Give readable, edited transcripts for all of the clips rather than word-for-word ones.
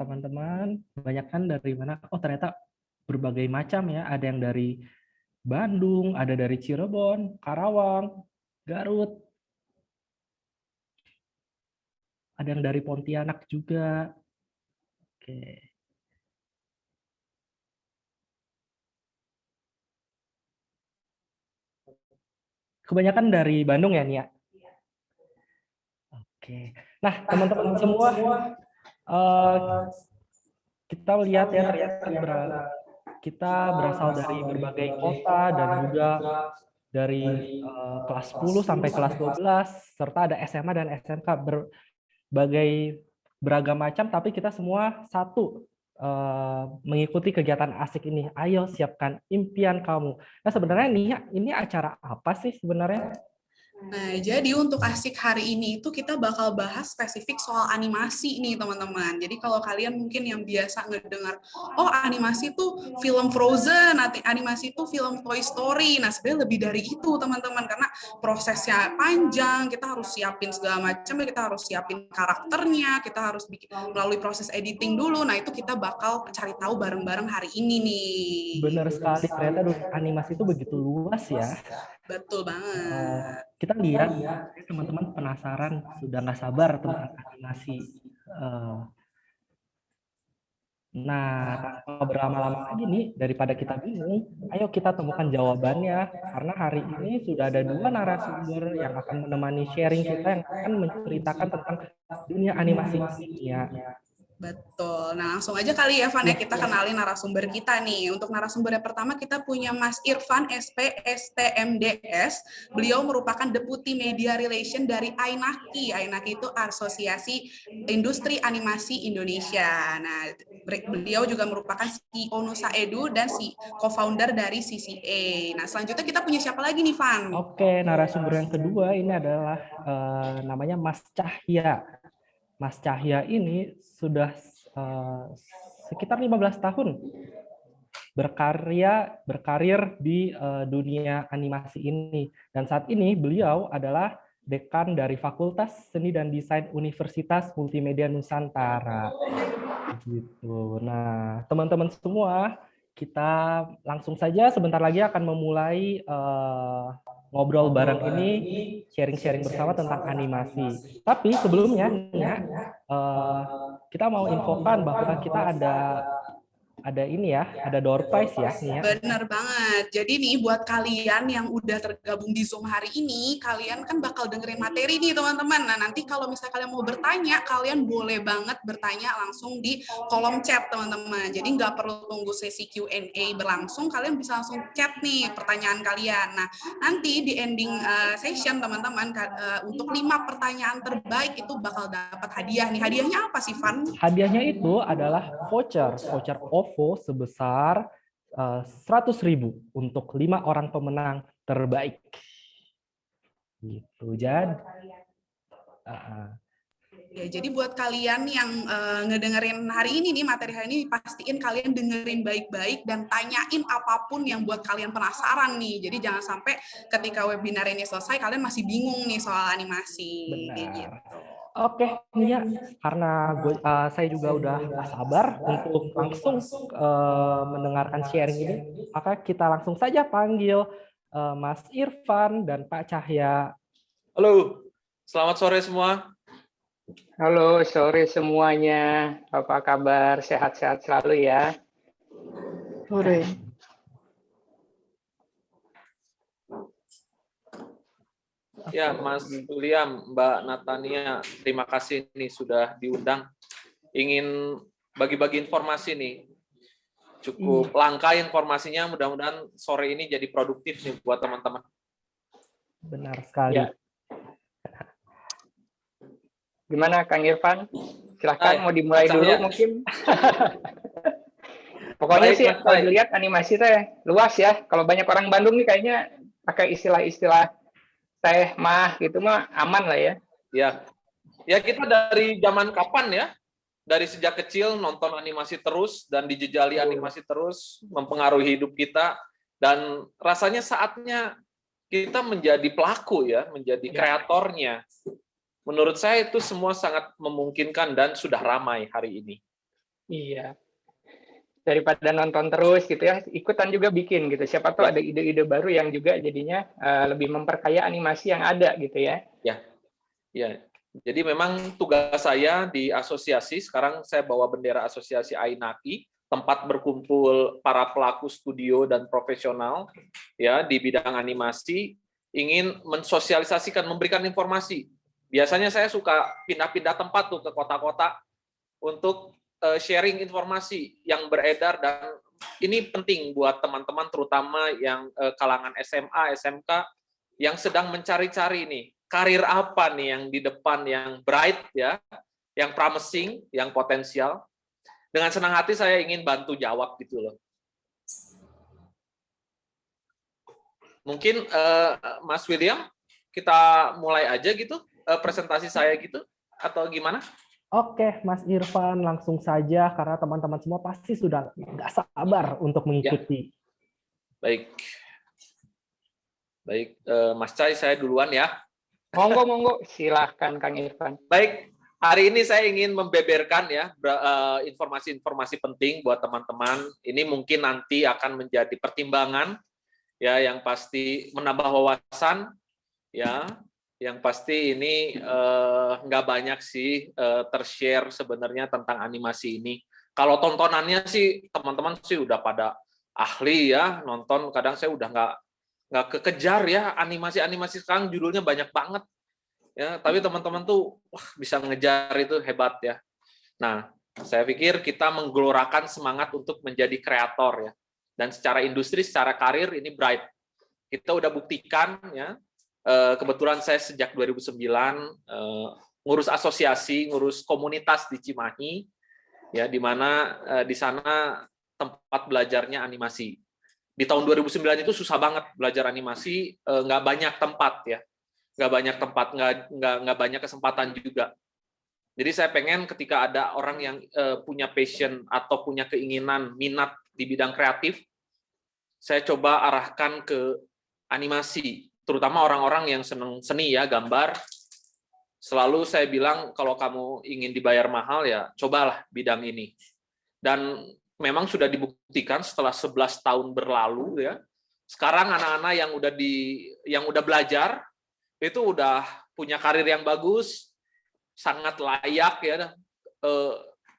teman-teman. Kebanyakan dari mana? Oh, ternyata berbagai macam ya. Ada yang dari Bandung, ada dari Cirebon, Karawang, Garut, ada yang dari Pontianak juga. Oke. Kebanyakan dari Bandung ya, Nia? Oke. Nah, teman-teman semua, kita lihat ya, ternyata kita berasal dari berbagai kota dan juga dari kelas 10 sampai kelas 12, serta ada SMA dan SMK berbagai beragam macam, tapi kita semua satu mengikuti kegiatan asik ini. Ayo siapkan impian kamu. Nah, sebenarnya nih, ini acara apa sih sebenarnya? Nah, jadi untuk asik hari ini itu kita bakal bahas spesifik soal animasi nih, teman-teman. Jadi kalau kalian mungkin yang biasa ngedengar, oh animasi itu film Frozen, animasi itu film Toy Story. Nah, sebenarnya lebih dari itu, teman-teman, karena prosesnya panjang, kita harus siapin segala macam, kita harus siapin karakternya, kita harus bikin melalui proses editing dulu. Nah, itu kita bakal cari tahu bareng-bareng hari ini nih. Benar sekali, ternyata animasi itu begitu luas ya. Betul banget. Kita lihat, teman-teman penasaran, sudah nggak sabar tentang animasi. Nah, tanpa berlama-lama lagi nih, daripada kita bingung, ayo kita temukan jawabannya. Karena hari ini sudah ada dua narasumber yang akan menemani sharing kita, yang akan menceritakan tentang dunia animasi ini ya. Betul. Nah, langsung aja kali ya, Van, ya, kita kenalin narasumber kita nih. Untuk narasumber yang pertama kita punya Mas Irfan, SP, STMDS. Beliau merupakan Deputi Media Relation dari AINAKI. AINAKI itu Asosiasi Industri Animasi Indonesia. Nah, beliau juga merupakan CEO Nusa Edu dan co-founder dari CCA. Nah, selanjutnya kita punya siapa lagi nih, Van? Oke, narasumber yang kedua ini adalah namanya Mas Cahya. Mas Cahya ini sudah sekitar 15 tahun berkarir di dunia animasi ini. Dan saat ini beliau adalah dekan dari Fakultas Seni dan Desain Universitas Multimedia Nusantara. Gitu. Nah, teman-teman semua, kita langsung saja sebentar lagi akan memulai ngobrol bareng ini, sharing-sharing bersama tentang animasi. Tapi sebelumnya, kita mau infokan bahwa kita ada ini ya, ada door prize ya, Nia. Bener banget. Jadi nih buat kalian yang udah tergabung di Zoom hari ini, kalian kan bakal dengerin materi nih, teman-teman. Nah, nanti kalau misalnya kalian mau bertanya, kalian boleh banget bertanya langsung di kolom chat, teman-teman. Jadi nggak perlu tunggu sesi Q&A berlangsung, kalian bisa langsung chat nih pertanyaan kalian. Nah, nanti di ending session, teman-teman, untuk 5 pertanyaan terbaik itu bakal dapat hadiah nih. Hadiahnya apa sih, Van? Hadiahnya itu adalah voucher OVO sebesar 100.000 untuk 5 orang pemenang terbaik. Gitu, Jan. Ya, jadi buat kalian yang ngedengerin hari ini nih, materi hari ini, pastiin kalian dengerin baik-baik dan tanyain apapun yang buat kalian penasaran nih. Jadi jangan sampai ketika webinar ini selesai kalian masih bingung nih soal animasi. Benar. Kayak gitu. Oke, Nia, karena saya juga udah gak sabar untuk langsung mendengarkan sharing ini, maka kita langsung saja panggil Mas Irfan dan Pak Cahya. Halo, selamat sore semua. Halo, sore semuanya. Apa kabar? Sehat-sehat selalu ya. Sore. Ya, Mas William, Mbak Natania, terima kasih nih sudah diundang. Ingin bagi-bagi informasi nih. Cukup langka informasinya, mudah-mudahan sore ini jadi produktif nih buat teman-teman. Benar sekali. Ya. Gimana Kang Irfan? Silahkan mau dimulai dulu mungkin. Pokoknya sih kalau dilihat animasi teh luas ya. Kalau banyak orang Bandung nih kayaknya pakai istilah-istilah teh mah gitu mah aman lah ya. Ya kita dari zaman kapan ya? Dari sejak kecil nonton animasi terus dan dijejali animasi terus mempengaruhi hidup kita, dan rasanya saatnya kita menjadi pelaku ya, menjadi kreatornya. Menurut saya itu semua sangat memungkinkan dan sudah ramai hari ini. Iya. Daripada nonton terus gitu ya, ikutan juga bikin gitu. Siapa tahu ada ide-ide baru yang juga jadinya lebih memperkaya animasi yang ada gitu ya. Ya, ya. Jadi memang tugas saya di asosiasi, sekarang saya bawa bendera asosiasi Ainaki, tempat berkumpul para pelaku studio dan profesional ya di bidang animasi, ingin mensosialisasikan, memberikan informasi. Biasanya saya suka pindah-pindah tempat tuh ke kota-kota untuk sharing informasi yang beredar, dan ini penting buat teman-teman terutama yang kalangan SMA, SMK yang sedang mencari-cari nih karir apa nih yang di depan, yang bright ya, yang promising, yang potensial. Dengan senang hati saya ingin bantu jawab gitu loh. Mungkin Mas William, kita mulai aja gitu presentasi saya gitu, atau gimana? Oke, Mas Irfan, langsung saja karena teman-teman semua pasti sudah nggak sabar untuk mengikuti. Baik. Baik, Mas Cai, saya duluan ya. Monggo, silahkan Kang Irfan. Baik, hari ini saya ingin membeberkan ya informasi-informasi penting buat teman-teman. Ini mungkin nanti akan menjadi pertimbangan ya, yang pasti menambah wawasan ya. Yang pasti ini nggak banyak sih tershare sebenarnya tentang animasi ini. Kalau tontonannya sih teman-teman sih udah pada ahli ya nonton. Kadang saya udah nggak kekejar ya, animasi sekarang judulnya banyak banget ya. Tapi teman-teman tuh wah, bisa ngejar, itu hebat ya. Nah, saya pikir kita menggelorakan semangat untuk menjadi kreator ya. Dan secara industri, secara karir ini bright. Kita udah buktikan ya. Kebetulan saya sejak 2009 ngurus asosiasi, ngurus komunitas di Cimahi, ya, di mana di sana tempat belajarnya animasi. Di tahun 2009 itu susah banget belajar animasi, nggak banyak tempat ya, nggak banyak kesempatan juga. Jadi saya pengen ketika ada orang yang punya passion atau punya keinginan, minat di bidang kreatif, saya coba arahkan ke animasi. Terutama orang-orang yang senang seni ya, gambar. Selalu saya bilang kalau kamu ingin dibayar mahal ya cobalah bidang ini. Dan memang sudah dibuktikan setelah 11 tahun berlalu ya. Sekarang anak-anak yang udah belajar itu udah punya karir yang bagus, sangat layak ya.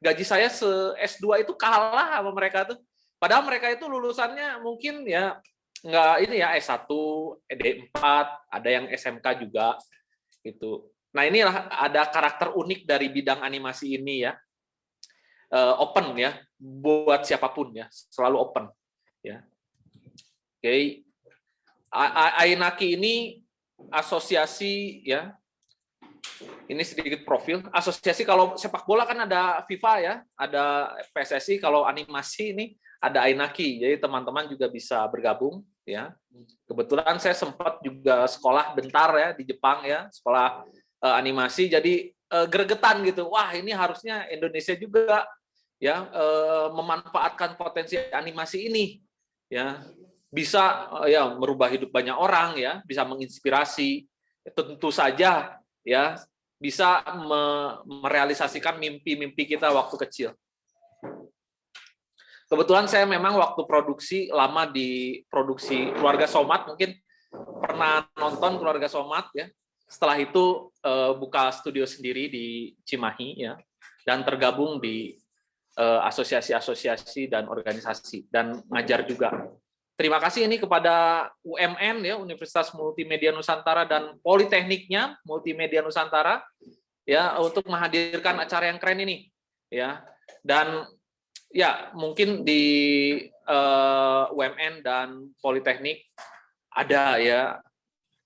Gaji saya S2 itu kalah sama mereka tuh. Padahal mereka itu lulusannya mungkin ya nggak ini ya S1, D4, ada yang SMK juga gitu. Nah, inilah ada karakter unik dari bidang animasi ini ya. Open ya, buat siapapun ya, selalu open ya. Oke. Ainaki ini asosiasi ya. Ini sedikit profil. Asosiasi kalau sepak bola kan ada FIFA ya, ada PSSI, kalau animasi ini ada Ainaki. Jadi teman-teman juga bisa bergabung ya. Kebetulan saya sempat juga sekolah bentar ya di Jepang ya, sekolah animasi, jadi gregetan gitu. Wah, ini harusnya Indonesia juga ya memanfaatkan potensi animasi ini ya. Bisa ya merubah hidup banyak orang ya, bisa menginspirasi. Tentu saja ya bisa merealisasikan mimpi-mimpi kita waktu kecil. Kebetulan saya memang waktu produksi lama di produksi Keluarga Somad, mungkin pernah nonton Keluarga Somad ya. Setelah itu buka studio sendiri di Cimahi ya, dan tergabung di asosiasi-asosiasi dan organisasi, dan ngajar juga. Terima kasih ini kepada UMN ya, Universitas Multimedia Nusantara, dan Politekniknya Multimedia Nusantara ya untuk menghadirkan acara yang keren ini ya. Dan ya, mungkin di UMN dan Politeknik ada ya,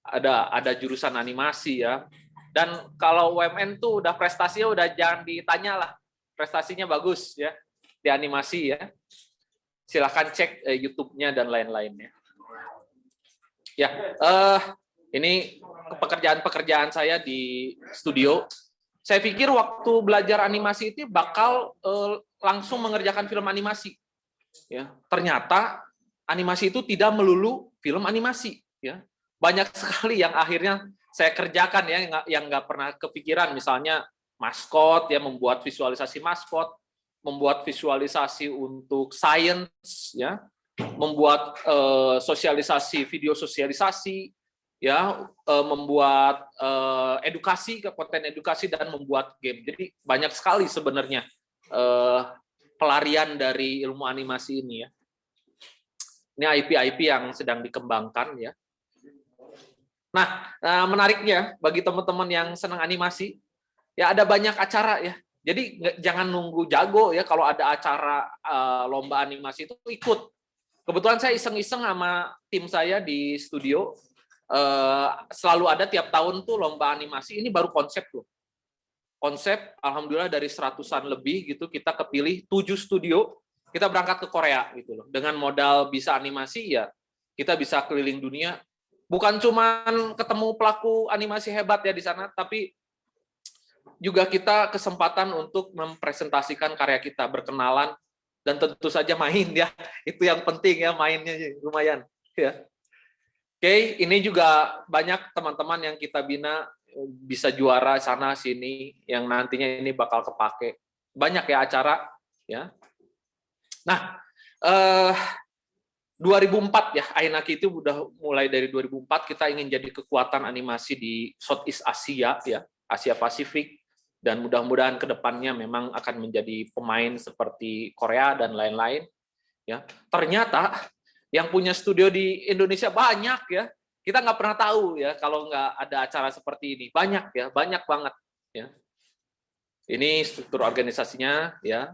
ada jurusan animasi ya. Dan kalau UMN tuh udah prestasinya udah jangan ditanya lah, prestasinya bagus ya di animasi ya. Silahkan cek YouTube-nya dan lain-lainnya. Ya, ini pekerjaan-pekerjaan saya di studio. Saya pikir waktu belajar animasi itu bakal langsung mengerjakan film animasi. Ya, ternyata animasi itu tidak melulu film animasi. Ya, banyak sekali yang akhirnya saya kerjakan ya, yang nggak pernah kepikiran. Misalnya maskot ya, membuat visualisasi maskot, membuat visualisasi untuk sains, ya, membuat sosialisasi, video sosialisasi, ya, membuat edukasi, konten edukasi, dan membuat game. Jadi banyak sekali sebenarnya pelarian dari ilmu animasi ini, ya. Ini IP-IP yang sedang dikembangkan, ya. Nah, menariknya bagi teman-teman yang senang animasi, ya ada banyak acara, ya. Jadi jangan nunggu jago, ya, kalau ada acara lomba animasi itu ikut. Kebetulan saya iseng-iseng sama tim saya di studio, selalu ada tiap tahun tuh lomba animasi. Ini baru konsep tuh. Konsep, alhamdulillah dari 100-an lebih gitu, kita kepilih 7 studio, kita berangkat ke Korea gitu loh. Dengan modal bisa animasi, ya kita bisa keliling dunia. Bukan cuman ketemu pelaku animasi hebat ya di sana, tapi juga kita kesempatan untuk mempresentasikan karya kita, berkenalan, dan tentu saja main, ya. Itu yang penting, ya, mainnya lumayan, ya. Oke, ini juga banyak teman-teman yang kita bina bisa juara sana sini, yang nantinya ini bakal kepake. Banyak ya acara, ya. Nah, 2004 ya, Ainaki itu udah mulai dari 2004 kita ingin jadi kekuatan animasi di Southeast Asia, ya, Asia Pasifik, dan mudah-mudahan ke depannya memang akan menjadi pemain seperti Korea dan lain-lain, ya. Ternyata yang punya studio di Indonesia banyak, ya. Kita nggak pernah tahu, ya, kalau nggak ada acara seperti ini. Banyak, ya, banyak banget, ya. Ini struktur organisasinya, ya.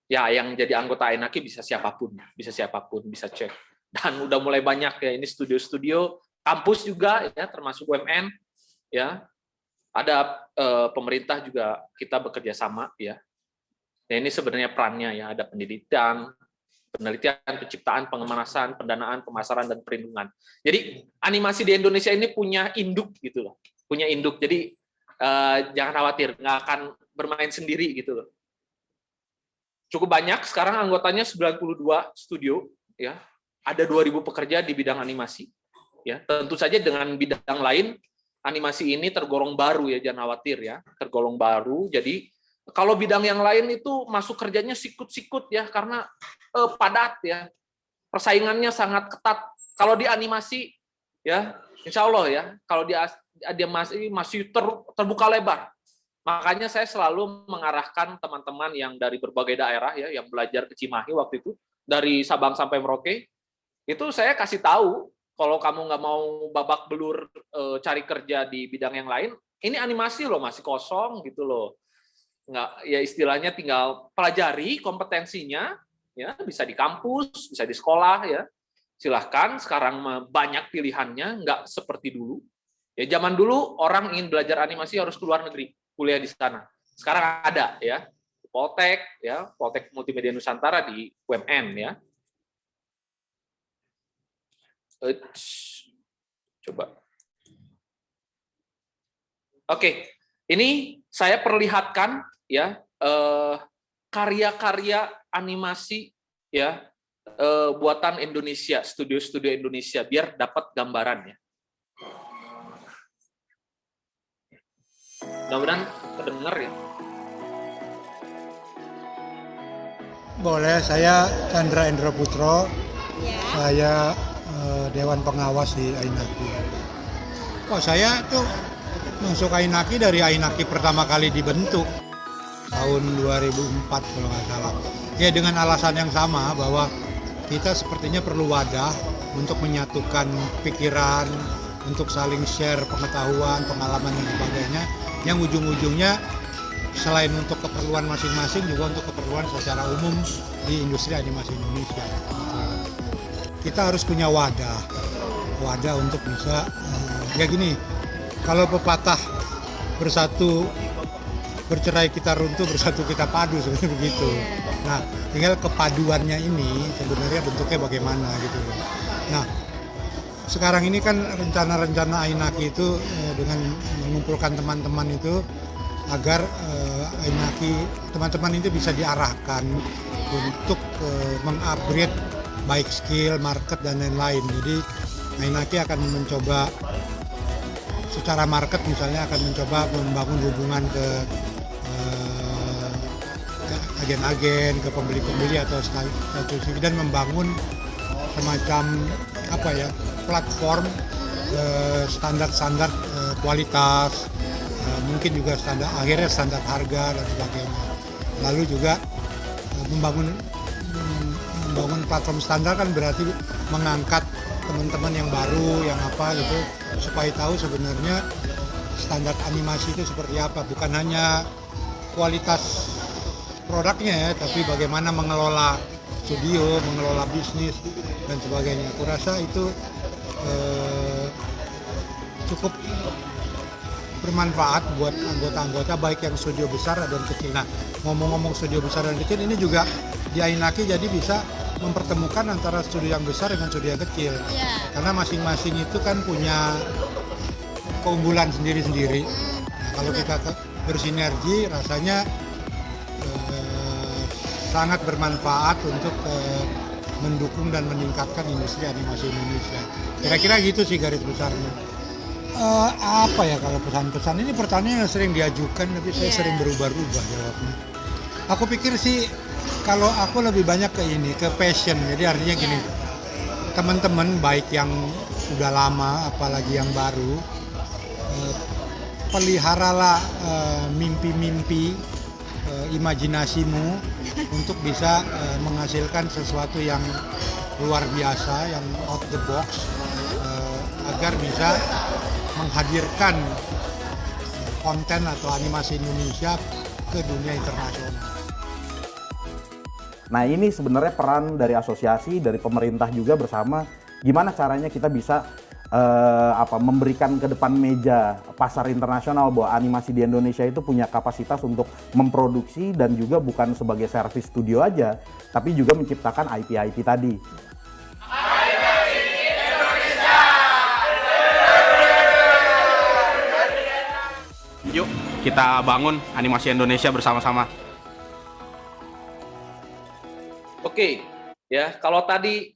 Ya, yang jadi anggota Ainaki bisa siapapun, bisa cek. Dan udah mulai banyak, ya, ini studio-studio, kampus juga, ya, termasuk UMN, ya. Ada pemerintah juga kita bekerja sama, ya. Nah, ini sebenarnya perannya, ya, ada penelitian, penciptaan, pengemasan, pendanaan, pemasaran, dan perlindungan. Jadi animasi di Indonesia ini punya induk gitu loh, punya induk. Jadi jangan khawatir, nggak akan bermain sendiri gitu loh. Cukup banyak, sekarang anggotanya 92 studio, ya. Ada 2.000 pekerja di bidang animasi, ya. Tentu saja dengan bidang lain, animasi ini tergolong baru, ya, jangan khawatir, ya. Tergolong baru, jadi kalau bidang yang lain itu masuk kerjanya sikut-sikut, ya, karena padat, ya. Persaingannya sangat ketat. Kalau di animasi, ya, insya Allah, ya, kalau dia masih terbuka lebar. Makanya saya selalu mengarahkan teman-teman yang dari berbagai daerah, ya, yang belajar ke Cimahi waktu itu, dari Sabang sampai Merauke, itu saya kasih tahu, kalau kamu nggak mau babak belur cari kerja di bidang yang lain, ini animasi loh, masih kosong gitu loh. Nggak, ya, istilahnya tinggal pelajari kompetensinya, ya, bisa di kampus, bisa di sekolah, ya. Silahkan, sekarang banyak pilihannya, nggak seperti dulu. Ya, zaman dulu orang ingin belajar animasi harus keluar negeri, kuliah di sana. Sekarang ada, ya, Poltek, ya, Poltek Multimedia Nusantara di UMN, ya. Coba. Oke, ini saya perlihatkan, ya, karya-karya animasi, ya, buatan Indonesia, studio-studio Indonesia, biar dapat gambarannya. Mudah-mudahan kedengar, ya. Boleh, saya Chandra Endro Putro, Ya. saya Dewan Pengawas di Ainaki. Kok saya tuh masuk Ainaki dari Ainaki pertama kali dibentuk tahun 2004 kalau nggak salah. Ya, dengan alasan yang sama bahwa kita sepertinya perlu wadah untuk menyatukan pikiran, untuk saling share pengetahuan, pengalaman dan sebagainya, yang ujung-ujungnya selain untuk keperluan masing-masing juga untuk keperluan secara umum di industri animasi Indonesia. Kita harus punya wadah untuk bisa, ya gini, kalau pepatah bersatu bercerai kita runtuh, bersatu kita padu, seperti begitu. Nah, tinggal kepaduannya ini sebenarnya bentuknya bagaimana gitu. Nah, sekarang ini kan rencana-rencana Ainaki itu dengan mengumpulkan teman-teman itu agar Ainaki, teman-teman itu bisa diarahkan untuk mengupgrade baik skill, market, dan lain-lain. Jadi Ainaki akan mencoba secara market misalnya akan mencoba membangun hubungan ke agen-agen, ke pembeli-pembeli atau stasiun TV dan membangun semacam platform standar-standar kualitas, mungkin juga akhirnya standar harga dan sebagainya. Lalu juga membangun platform standar kan berarti mengangkat teman-teman yang baru, yang gitu, supaya tahu sebenarnya standar animasi itu seperti apa, bukan hanya kualitas produknya ya, tapi bagaimana mengelola studio, mengelola bisnis dan sebagainya. Aku rasa itu cukup bermanfaat buat anggota-anggota baik yang studio besar dan kecil. Nah, ngomong-ngomong studio besar dan kecil, ini juga di Ainaki jadi bisa mempertemukan antara studio yang besar dengan studio yang kecil. Karena masing-masing itu kan punya keunggulan sendiri-sendiri. Nah, kalau kita bersinergi, rasanya sangat bermanfaat untuk mendukung dan meningkatkan industri animasi Indonesia. Kira-kira gitu sih garis besarnya. Kalau pesan-pesan ini pertanyaan yang sering diajukan, tapi saya sering berubah-ubah jawabnya. Aku pikir sih kalau aku lebih banyak ke passion. Jadi artinya gini, teman-teman baik yang sudah lama apalagi yang baru, peliharalah mimpi-mimpi, imajinasimu untuk bisa menghasilkan sesuatu yang luar biasa, yang out the box, agar bisa menghadirkan konten atau animasi Indonesia ke dunia internasional. Nah, ini sebenarnya peran dari asosiasi, dari pemerintah juga bersama, gimana caranya kita bisa memberikan ke depan meja pasar internasional bahwa animasi di Indonesia itu punya kapasitas untuk memproduksi dan juga bukan sebagai service studio aja, tapi juga menciptakan IP-IP tadi. Yuk kita bangun animasi Indonesia bersama-sama. Oke, ya kalau tadi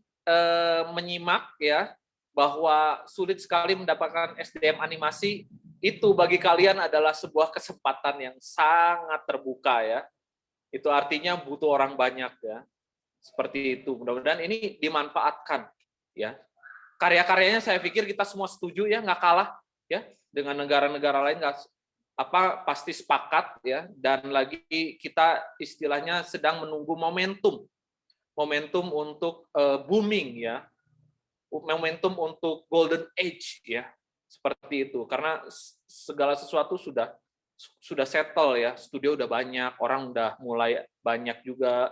menyimak ya bahwa sulit sekali mendapatkan SDM animasi, itu bagi kalian adalah sebuah kesempatan yang sangat terbuka ya. Itu artinya butuh orang banyak ya. Seperti itu. Mudah-mudahan ini dimanfaatkan ya. Karya-karyanya saya pikir kita semua setuju ya, nggak kalah ya dengan negara-negara lain, pasti sepakat ya. Dan lagi kita istilahnya sedang menunggu momentum untuk booming ya, momentum untuk golden age ya, seperti itu. Karena segala sesuatu sudah settle ya, studio udah banyak, orang udah mulai banyak juga,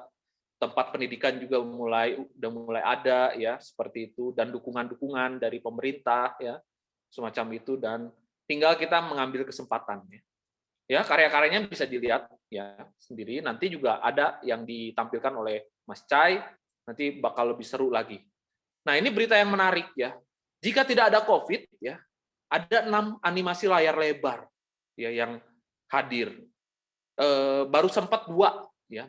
tempat pendidikan juga udah mulai ada ya, seperti itu, dan dukungan-dukungan dari pemerintah ya, semacam itu, dan tinggal kita mengambil kesempatan ya. Ya, karya-karyanya bisa dilihat ya sendiri, nanti juga ada yang ditampilkan oleh Mas Cai, nanti bakal lebih seru lagi. Nah, ini berita yang menarik ya. Jika tidak ada COVID ya, ada 6 animasi layar lebar ya yang hadir. Baru sempat 2 ya,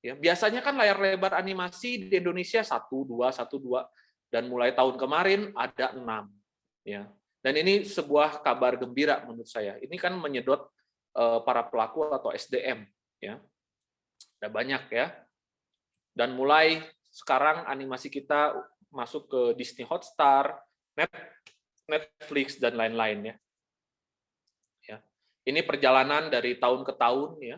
ya. Biasanya kan layar lebar animasi di Indonesia 1, 2, dan mulai tahun kemarin ada 6 ya. Dan ini sebuah kabar gembira menurut saya. Ini kan menyedot para pelaku atau SDM ya. Ada banyak ya. Dan mulai sekarang animasi kita masuk ke Disney Hotstar, Netflix, dan lain-lain ya. Ini perjalanan dari tahun ke tahun ya.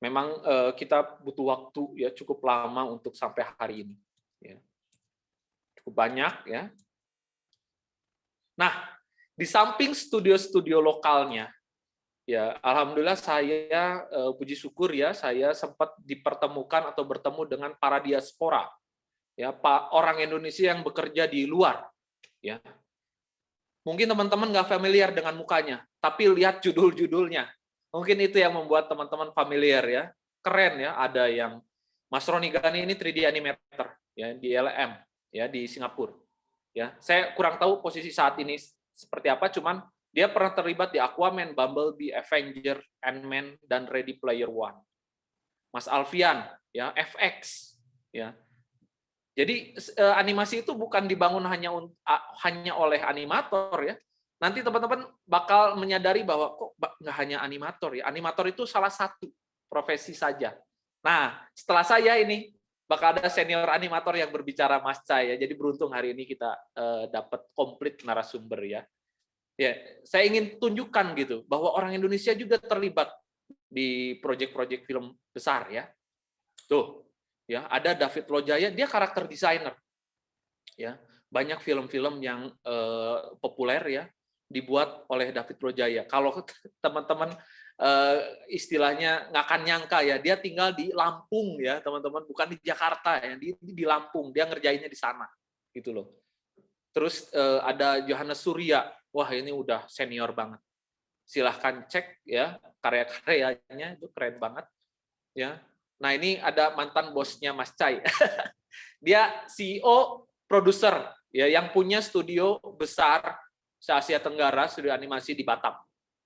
Memang kita butuh waktu ya cukup lama untuk sampai hari ini. Ya. Cukup banyak ya. Nah, di samping studio-studio lokalnya, ya alhamdulillah saya puji syukur ya, saya sempat dipertemukan atau bertemu dengan para diaspora, ya orang Indonesia yang bekerja di luar, ya. Mungkin teman-teman nggak familiar dengan mukanya, tapi lihat judul-judulnya. Mungkin itu yang membuat teman-teman familiar ya. Keren ya, ada yang Mas Roni Gani ini 3D animator ya di LM ya di Singapura. Ya, saya kurang tahu posisi saat ini seperti apa, cuman dia pernah terlibat di Aquaman, Bumblebee, Avenger, Ant-Man, dan Ready Player One. Mas Alfian ya, FX ya. Jadi animasi itu bukan dibangun hanya oleh animator ya. Nanti teman-teman bakal menyadari bahwa kok nggak hanya animator ya. Animator itu salah satu profesi saja. Nah, setelah saya ini bakal ada senior animator yang berbicara Mas Cai ya. Jadi beruntung hari ini kita dapat komplit narasumber ya. Ya, saya ingin tunjukkan gitu bahwa orang Indonesia juga terlibat di proyek-proyek film besar ya. Tuh, ya ada David Lojaya, dia karakter desainer. Ya, banyak film-film yang populer ya dibuat oleh David Lojaya. Kalau teman-teman istilahnya nggak akan nyangka ya, dia tinggal di Lampung ya teman-teman, bukan di Jakarta ya, di Lampung, dia ngerjainnya di sana gitu loh. Terus ada Johannes Surya, wah ini udah senior banget. Silahkan cek ya karya-karyanya, itu keren banget ya. Nah ini ada mantan bosnya Mas Cai, dia CEO produser ya yang punya studio besar se-Asia Tenggara, studio animasi di Batam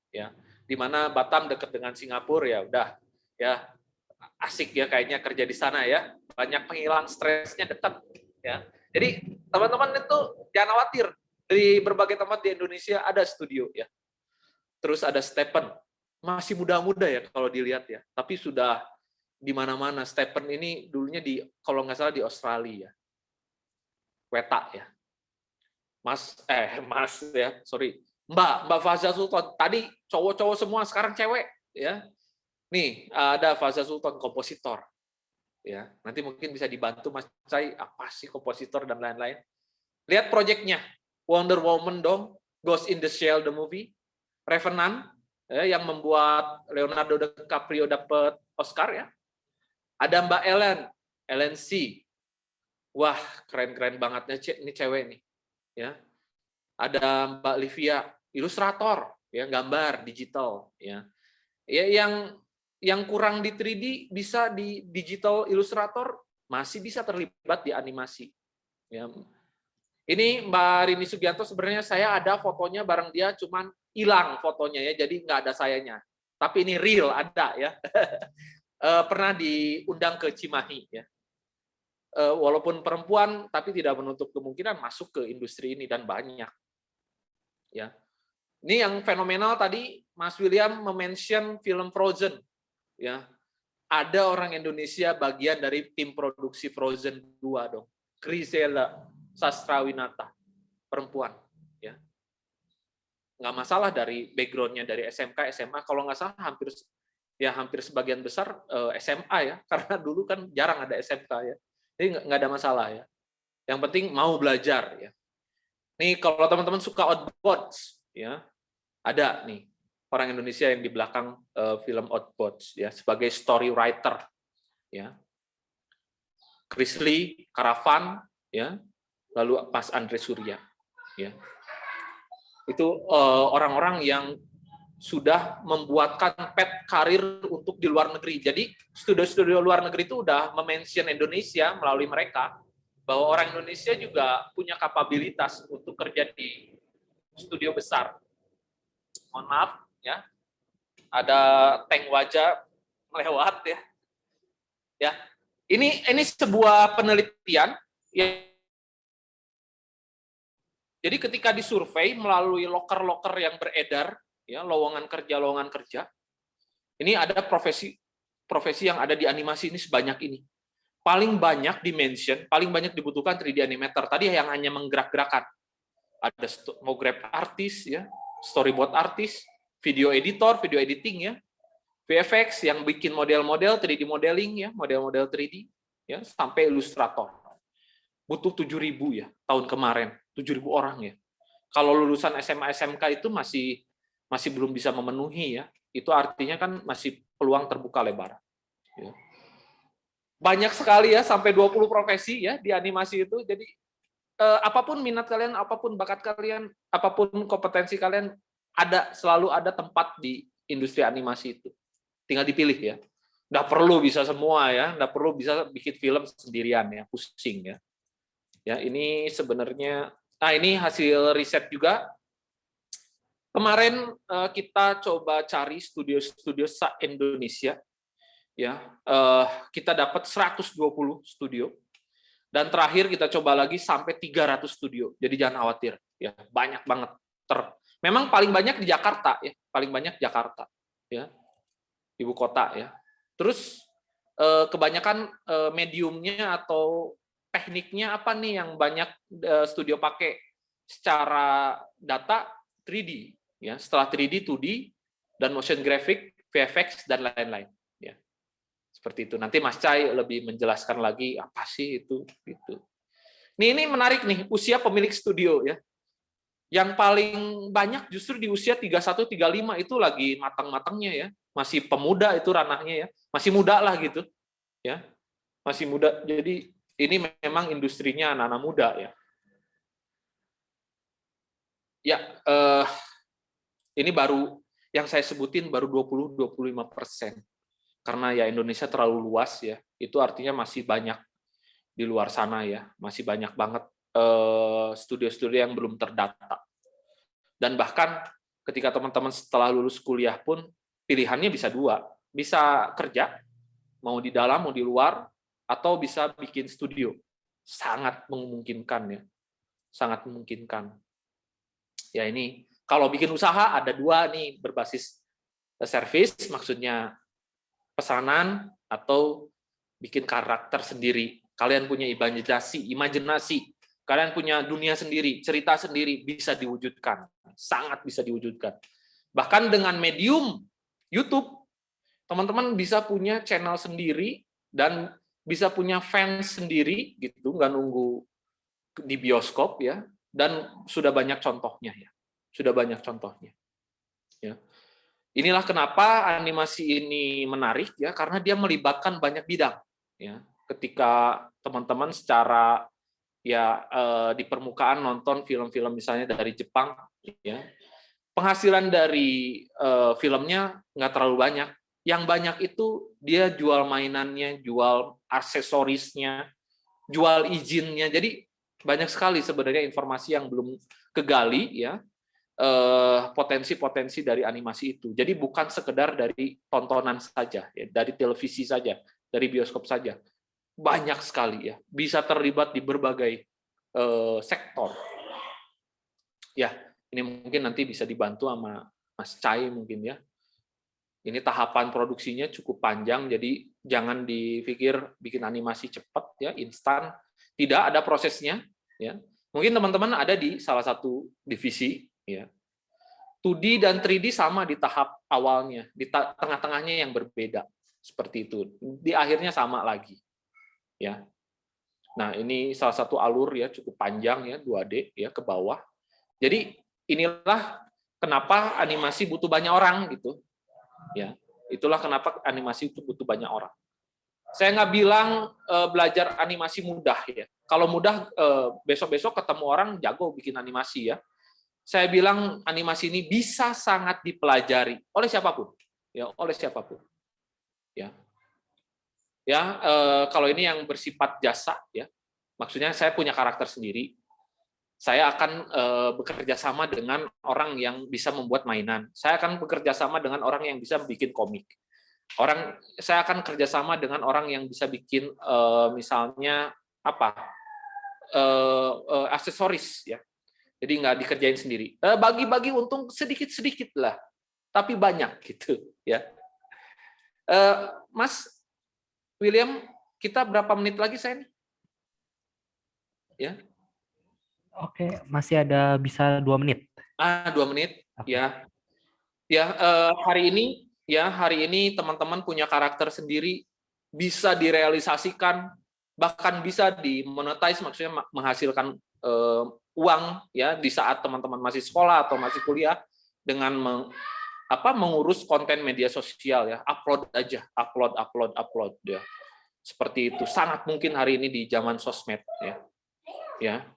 ya, di mana Batam dekat dengan Singapura ya, udah ya asik ya kayaknya kerja di sana ya, banyak penghilang stresnya dekat ya. Jadi teman-teman itu jangan khawatir, di berbagai tempat di Indonesia ada studio ya. Terus ada Stephen, masih muda-muda ya kalau dilihat ya, tapi sudah di mana-mana. Stephen ini dulunya kalau nggak salah di Australia, Weta ya. Mas ya, sorry. Mbak Faza Sultan, tadi cowok-cowok semua, sekarang cewek ya. Nih, ada Faza Sultan, kompositor. Ya, nanti mungkin bisa dibantu Mas Cai, apa sih kompositor dan lain-lain. Lihat proyeknya, Wonder Woman dong, Ghost in the Shell the movie, Revenant, yang membuat Leonardo DiCaprio dapat Oscar ya. Ada Mbak Ellen C. Wah, keren-keren bangetnya ini cewek nih. Ya. Ada Mbak Livia, ilustrator, ya, gambar digital ya. Ya yang kurang di 3D bisa di digital ilustrator, masih bisa terlibat di animasi. Ya. Ini Mbak Rini Sugianto, sebenarnya saya ada fotonya bareng dia, cuman hilang fotonya ya, jadi nggak ada sayanya. Tapi ini real, ada ya. Pernah diundang ke Cimahi ya. Walaupun perempuan, tapi tidak menutup kemungkinan masuk ke industri ini dan banyak. Ya. Ini yang fenomenal tadi Mas William mention film Frozen. Ya. Ada orang Indonesia bagian dari tim produksi Frozen 2 dong. Grisela Sastrawinata, perempuan, ya, nggak masalah dari backgroundnya dari SMK, SMA, kalau nggak salah hampir sebagian besar SMA ya, karena dulu kan jarang ada SMK ya, jadi nggak ada masalah ya. Yang penting mau belajar ya. Nih kalau teman-teman suka Outbots ya, ada nih orang Indonesia yang di belakang film Outbots ya sebagai story writer ya. Chris Lee, Karavan ya. Lalu Mas Andre Surya, ya. Itu orang-orang yang sudah membuatkan path karir untuk di luar negeri. Jadi studio-studio luar negeri itu udah mention Indonesia melalui mereka, bahwa orang Indonesia juga punya kapabilitas untuk kerja di studio besar. Mohon maaf, ya, ada tank wajah melewat ya. Ya, ini sebuah penelitian yang jadi ketika disurvei melalui loker-loker yang beredar, ya lowongan kerja, ini ada profesi yang ada di animasi ini sebanyak ini. Paling banyak dimension, paling banyak dibutuhkan 3D animator. Tadi yang hanya menggerak-gerakan. Ada mograph artis, ya, storyboard artis, video editor, video editing, ya, VFX yang bikin model-model 3D modeling, ya, model-model 3D, ya, sampai ilustrator. Butuh 7.000 ya tahun kemarin. 7.000 orang ya. Kalau lulusan SMA SMK itu masih belum bisa memenuhi ya. Itu artinya kan masih peluang terbuka lebar. Ya. Banyak sekali ya, sampai 20 profesi ya di animasi itu. Jadi apapun minat kalian, apapun bakat kalian, apapun kompetensi kalian, selalu ada tempat di industri animasi itu. Tinggal dipilih ya. Nggak perlu bisa semua ya, nggak perlu bisa bikin film sendirian ya, pusing ya. Ya, ini sebenarnya, nah ini hasil riset juga. Kemarin kita coba cari studio-studio se-Indonesia, ya, kita dapat 120 studio, dan terakhir kita coba lagi sampai 300 studio. Jadi jangan khawatir, ya, banyak banget. Memang paling banyak di Jakarta, ya, paling banyak Jakarta, ya, ibu kota, ya. Terus kebanyakan mediumnya atau tekniknya apa nih yang banyak studio pakai secara data 3D, ya. Setelah 3D, 2D, dan motion graphic, VFX, dan lain-lain. Ya. Seperti itu. Nanti Mas Cai lebih menjelaskan lagi apa sih itu. Gitu. Ini menarik nih, usia pemilik studio ya. Yang paling banyak justru di usia 31, 35 itu lagi matang-matangnya ya. Masih pemuda itu ranahnya ya. Masih muda lah gitu. Ya. Masih muda. Jadi ini memang industrinya anak-anak muda ya. Ya, ini baru yang saya sebutin baru 20-25%. Karena ya Indonesia terlalu luas ya. Itu artinya masih banyak di luar sana ya. Masih banyak banget studio-studio yang belum terdata. Dan bahkan ketika teman-teman setelah lulus kuliah pun pilihannya bisa dua. Bisa kerja, mau di dalam, mau di luar, atau bisa bikin studio. Sangat memungkinkan ya. Sangat memungkinkan. Ya ini, kalau bikin usaha ada dua nih, berbasis service, maksudnya pesanan, atau bikin karakter sendiri. Kalian punya imajinasi, kalian punya dunia sendiri, cerita sendiri, bisa diwujudkan. Sangat bisa diwujudkan. Bahkan dengan medium YouTube, teman-teman bisa punya channel sendiri, dan bisa punya fans sendiri gitu, nggak nunggu di bioskop ya, dan sudah banyak contohnya ya, sudah banyak contohnya. Ya. Inilah kenapa animasi ini menarik ya, karena dia melibatkan banyak bidang. Ya. Ketika teman-teman secara ya di permukaan nonton film-film misalnya dari Jepang, ya, penghasilan dari filmnya nggak terlalu banyak. Yang banyak itu dia jual mainannya, jual aksesorisnya, jual izinnya. Jadi banyak sekali sebenarnya informasi yang belum kegali ya, potensi-potensi dari animasi itu. Jadi bukan sekedar dari tontonan saja, ya, dari televisi saja, dari bioskop saja. Banyak sekali ya, bisa terlibat di berbagai sektor. Ya, ini mungkin nanti bisa dibantu sama Mas Cai mungkin ya. Ini tahapan produksinya cukup panjang, jadi jangan dipikir bikin animasi cepat ya, instan. Tidak, ada prosesnya. Ya. Mungkin teman-teman ada di salah satu divisi. Ya. 2D dan 3D sama di tahap awalnya, di tengah-tengahnya yang berbeda. Seperti itu. Di akhirnya sama lagi. Ya. Nah, ini salah satu alur ya, cukup panjang ya, 2D ya, ke bawah. Jadi inilah kenapa animasi butuh banyak orang gitu. Ya, itulah kenapa animasi itu butuh banyak orang. Saya nggak bilang belajar animasi mudah ya. Kalau mudah besok-besok ketemu orang jago bikin animasi ya. Saya bilang animasi ini bisa sangat dipelajari oleh siapapun, ya, oleh siapapun. Ya, ya kalau ini yang bersifat jasa ya, maksudnya saya punya karakter sendiri. Saya akan bekerja sama dengan orang yang bisa membuat mainan. Saya akan bekerja sama dengan orang yang bisa bikin komik. Saya akan kerjasama dengan orang yang bisa bikin misalnya apa aksesoris ya. Jadi nggak dikerjain sendiri. Bagi-bagi untung sedikit-sedikit lah, tapi banyak gitu ya. Mas William, kita berapa menit lagi saya nih? Ya. Oke, masih ada bisa 2 menit. 2 menit, Oke. ya. Ya, hari ini teman-teman punya karakter sendiri, bisa direalisasikan, bahkan bisa dimonetize, maksudnya menghasilkan uang ya di saat teman-teman masih sekolah atau masih kuliah dengan mengurus konten media sosial ya, upload aja, upload ya. Seperti itu, sangat mungkin hari ini di zaman sosmed ya. Ya.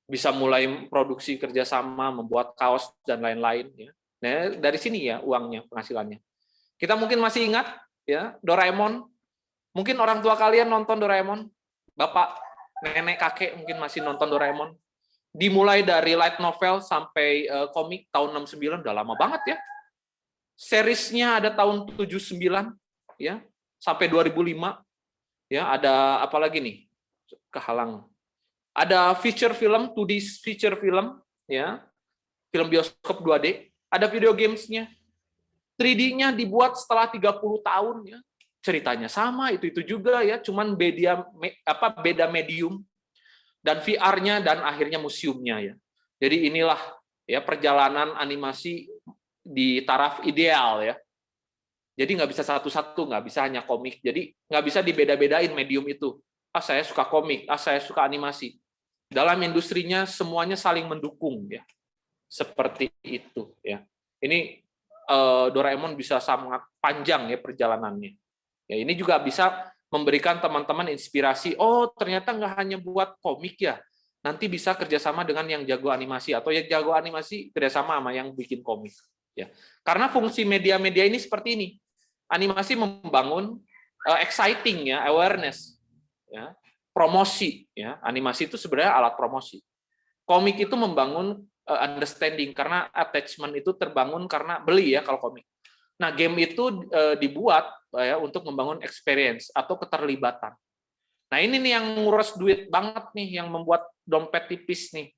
Bisa mulai produksi kerjasama, membuat kaos dan lain-lain. Ya. Nah, dari sini ya uangnya, penghasilannya. Kita mungkin masih ingat ya Doraemon. Mungkin orang tua kalian nonton Doraemon, bapak, nenek, kakek mungkin masih nonton Doraemon. Dimulai dari light novel sampai komik tahun 69, udah lama banget ya. Seriesnya ada tahun 79 ya sampai 2005. Ya, ada apa lagi nih? Kehalang. Ada feature film, 2D feature film, ya, film bioskop 2D. Ada video gamesnya. 3D-nya dibuat setelah 30 tahun, ya. ceritanya sama, itu juga ya, cuman beda medium dan VR-nya dan akhirnya museumnya ya. Jadi inilah ya perjalanan animasi di taraf ideal ya. Jadi nggak bisa satu-satu, nggak bisa hanya komik. Jadi nggak bisa dibeda-bedain medium itu. Saya suka komik, saya suka animasi. Dalam industrinya semuanya saling mendukung ya. Seperti itu ya. Ini Doraemon bisa sangat panjang ya perjalanannya. Ya, ini juga bisa memberikan teman-teman inspirasi. Oh, ternyata nggak hanya buat komik ya. Nanti bisa kerjasama dengan yang jago animasi atau yang jago animasi kerjasama sama yang bikin komik. Ya, karena fungsi media-media ini seperti ini. Animasi membangun exciting ya, awareness, ya, promosi. Ya, animasi itu sebenarnya alat promosi. Komik itu membangun understanding karena attachment itu terbangun karena beli ya kalau komik. Nah, game itu dibuat ya untuk membangun experience atau keterlibatan. Nah, ini nih yang nguras duit banget nih, yang membuat dompet tipis nih.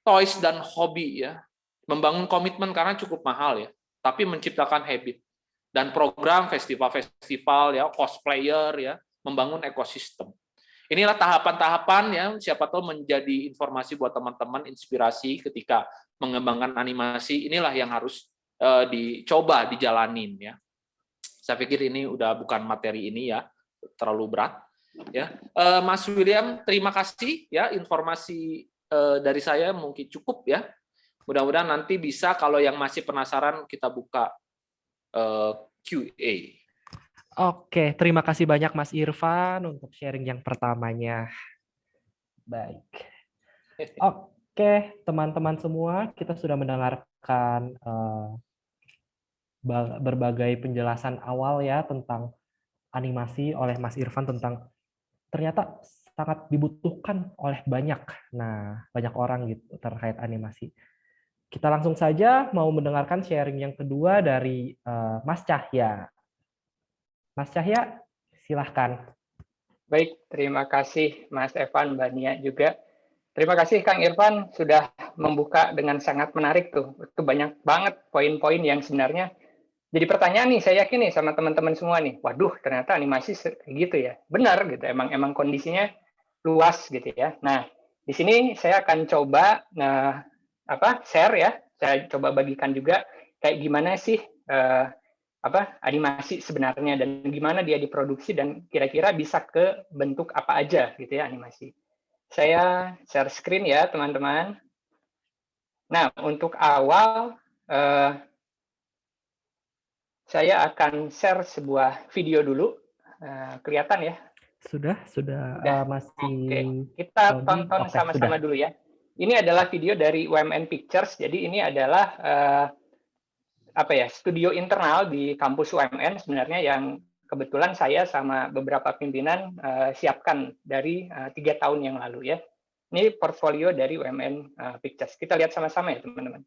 Toys dan hobi ya. Membangun komitmen karena cukup mahal ya, tapi menciptakan habit. Dan program festival-festival ya, cosplayer ya, membangun ekosistem. Inilah tahapan-tahapan ya, siapa tahu menjadi informasi buat teman-teman, inspirasi ketika mengembangkan animasi. Inilah yang harus dicoba dijalanin ya. Saya pikir ini udah bukan materi ini ya, terlalu berat ya. Mas William, terima kasih ya, informasi dari saya mungkin cukup ya. Mudah-mudahan nanti bisa, kalau yang masih penasaran kita buka QA. Oke, terima kasih banyak Mas Irfan untuk sharing yang pertamanya. Baik. Oke, teman-teman semua, kita sudah mendengarkan berbagai penjelasan awal ya tentang animasi oleh Mas Irfan, tentang ternyata sangat dibutuhkan oleh banyak orang gitu terkait animasi. Kita langsung saja mau mendengarkan sharing yang kedua dari Mas Cahya. Mas Cahya, silahkan. Baik, terima kasih Mas Evan, Mbak Nia juga. Terima kasih Kang Irfan sudah membuka dengan sangat menarik tuh. Itu banyak banget poin-poin yang sebenarnya jadi pertanyaan nih, saya yakin nih sama teman-teman semua nih. Waduh, ternyata animasi gitu ya. Benar gitu, emang kondisinya luas gitu ya. Nah, di sini saya akan coba share ya. Saya coba bagikan juga kayak gimana sih animasi sebenarnya dan gimana dia diproduksi dan kira-kira bisa ke bentuk apa aja gitu ya animasi. Saya share screen ya, teman-teman. Nah, untuk awal saya akan share sebuah video dulu. Kelihatan ya? Sudah masih. Oke, kita tonton sama-sama dulu ya. Ini adalah video dari UMN Pictures. Jadi ini adalah studio internal di kampus UMN sebenarnya yang kebetulan saya sama beberapa pimpinan siapkan dari 3 tahun yang lalu ya. Ini portfolio dari UMN Pictures. Kita lihat sama-sama ya, teman-teman.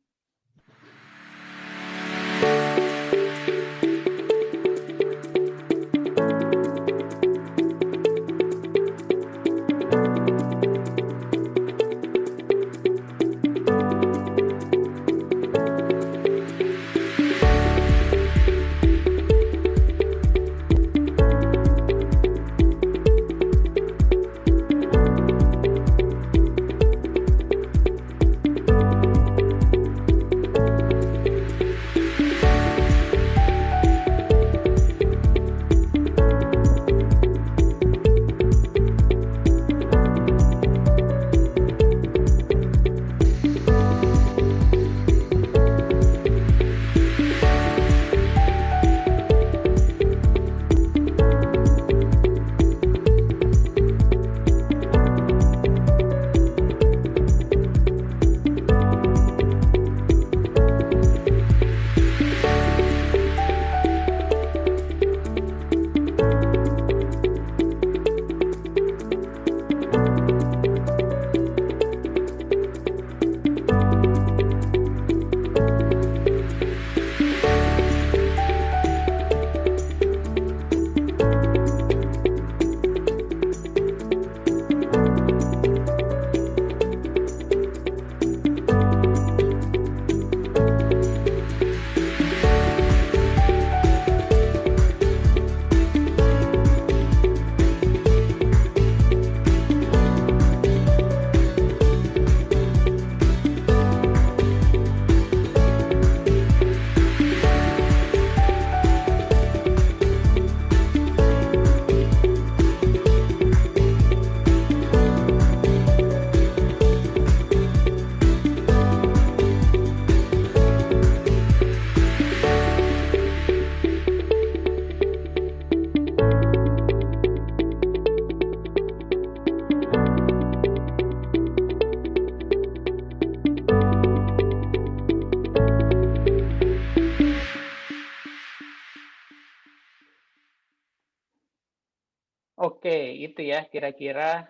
itu ya kira-kira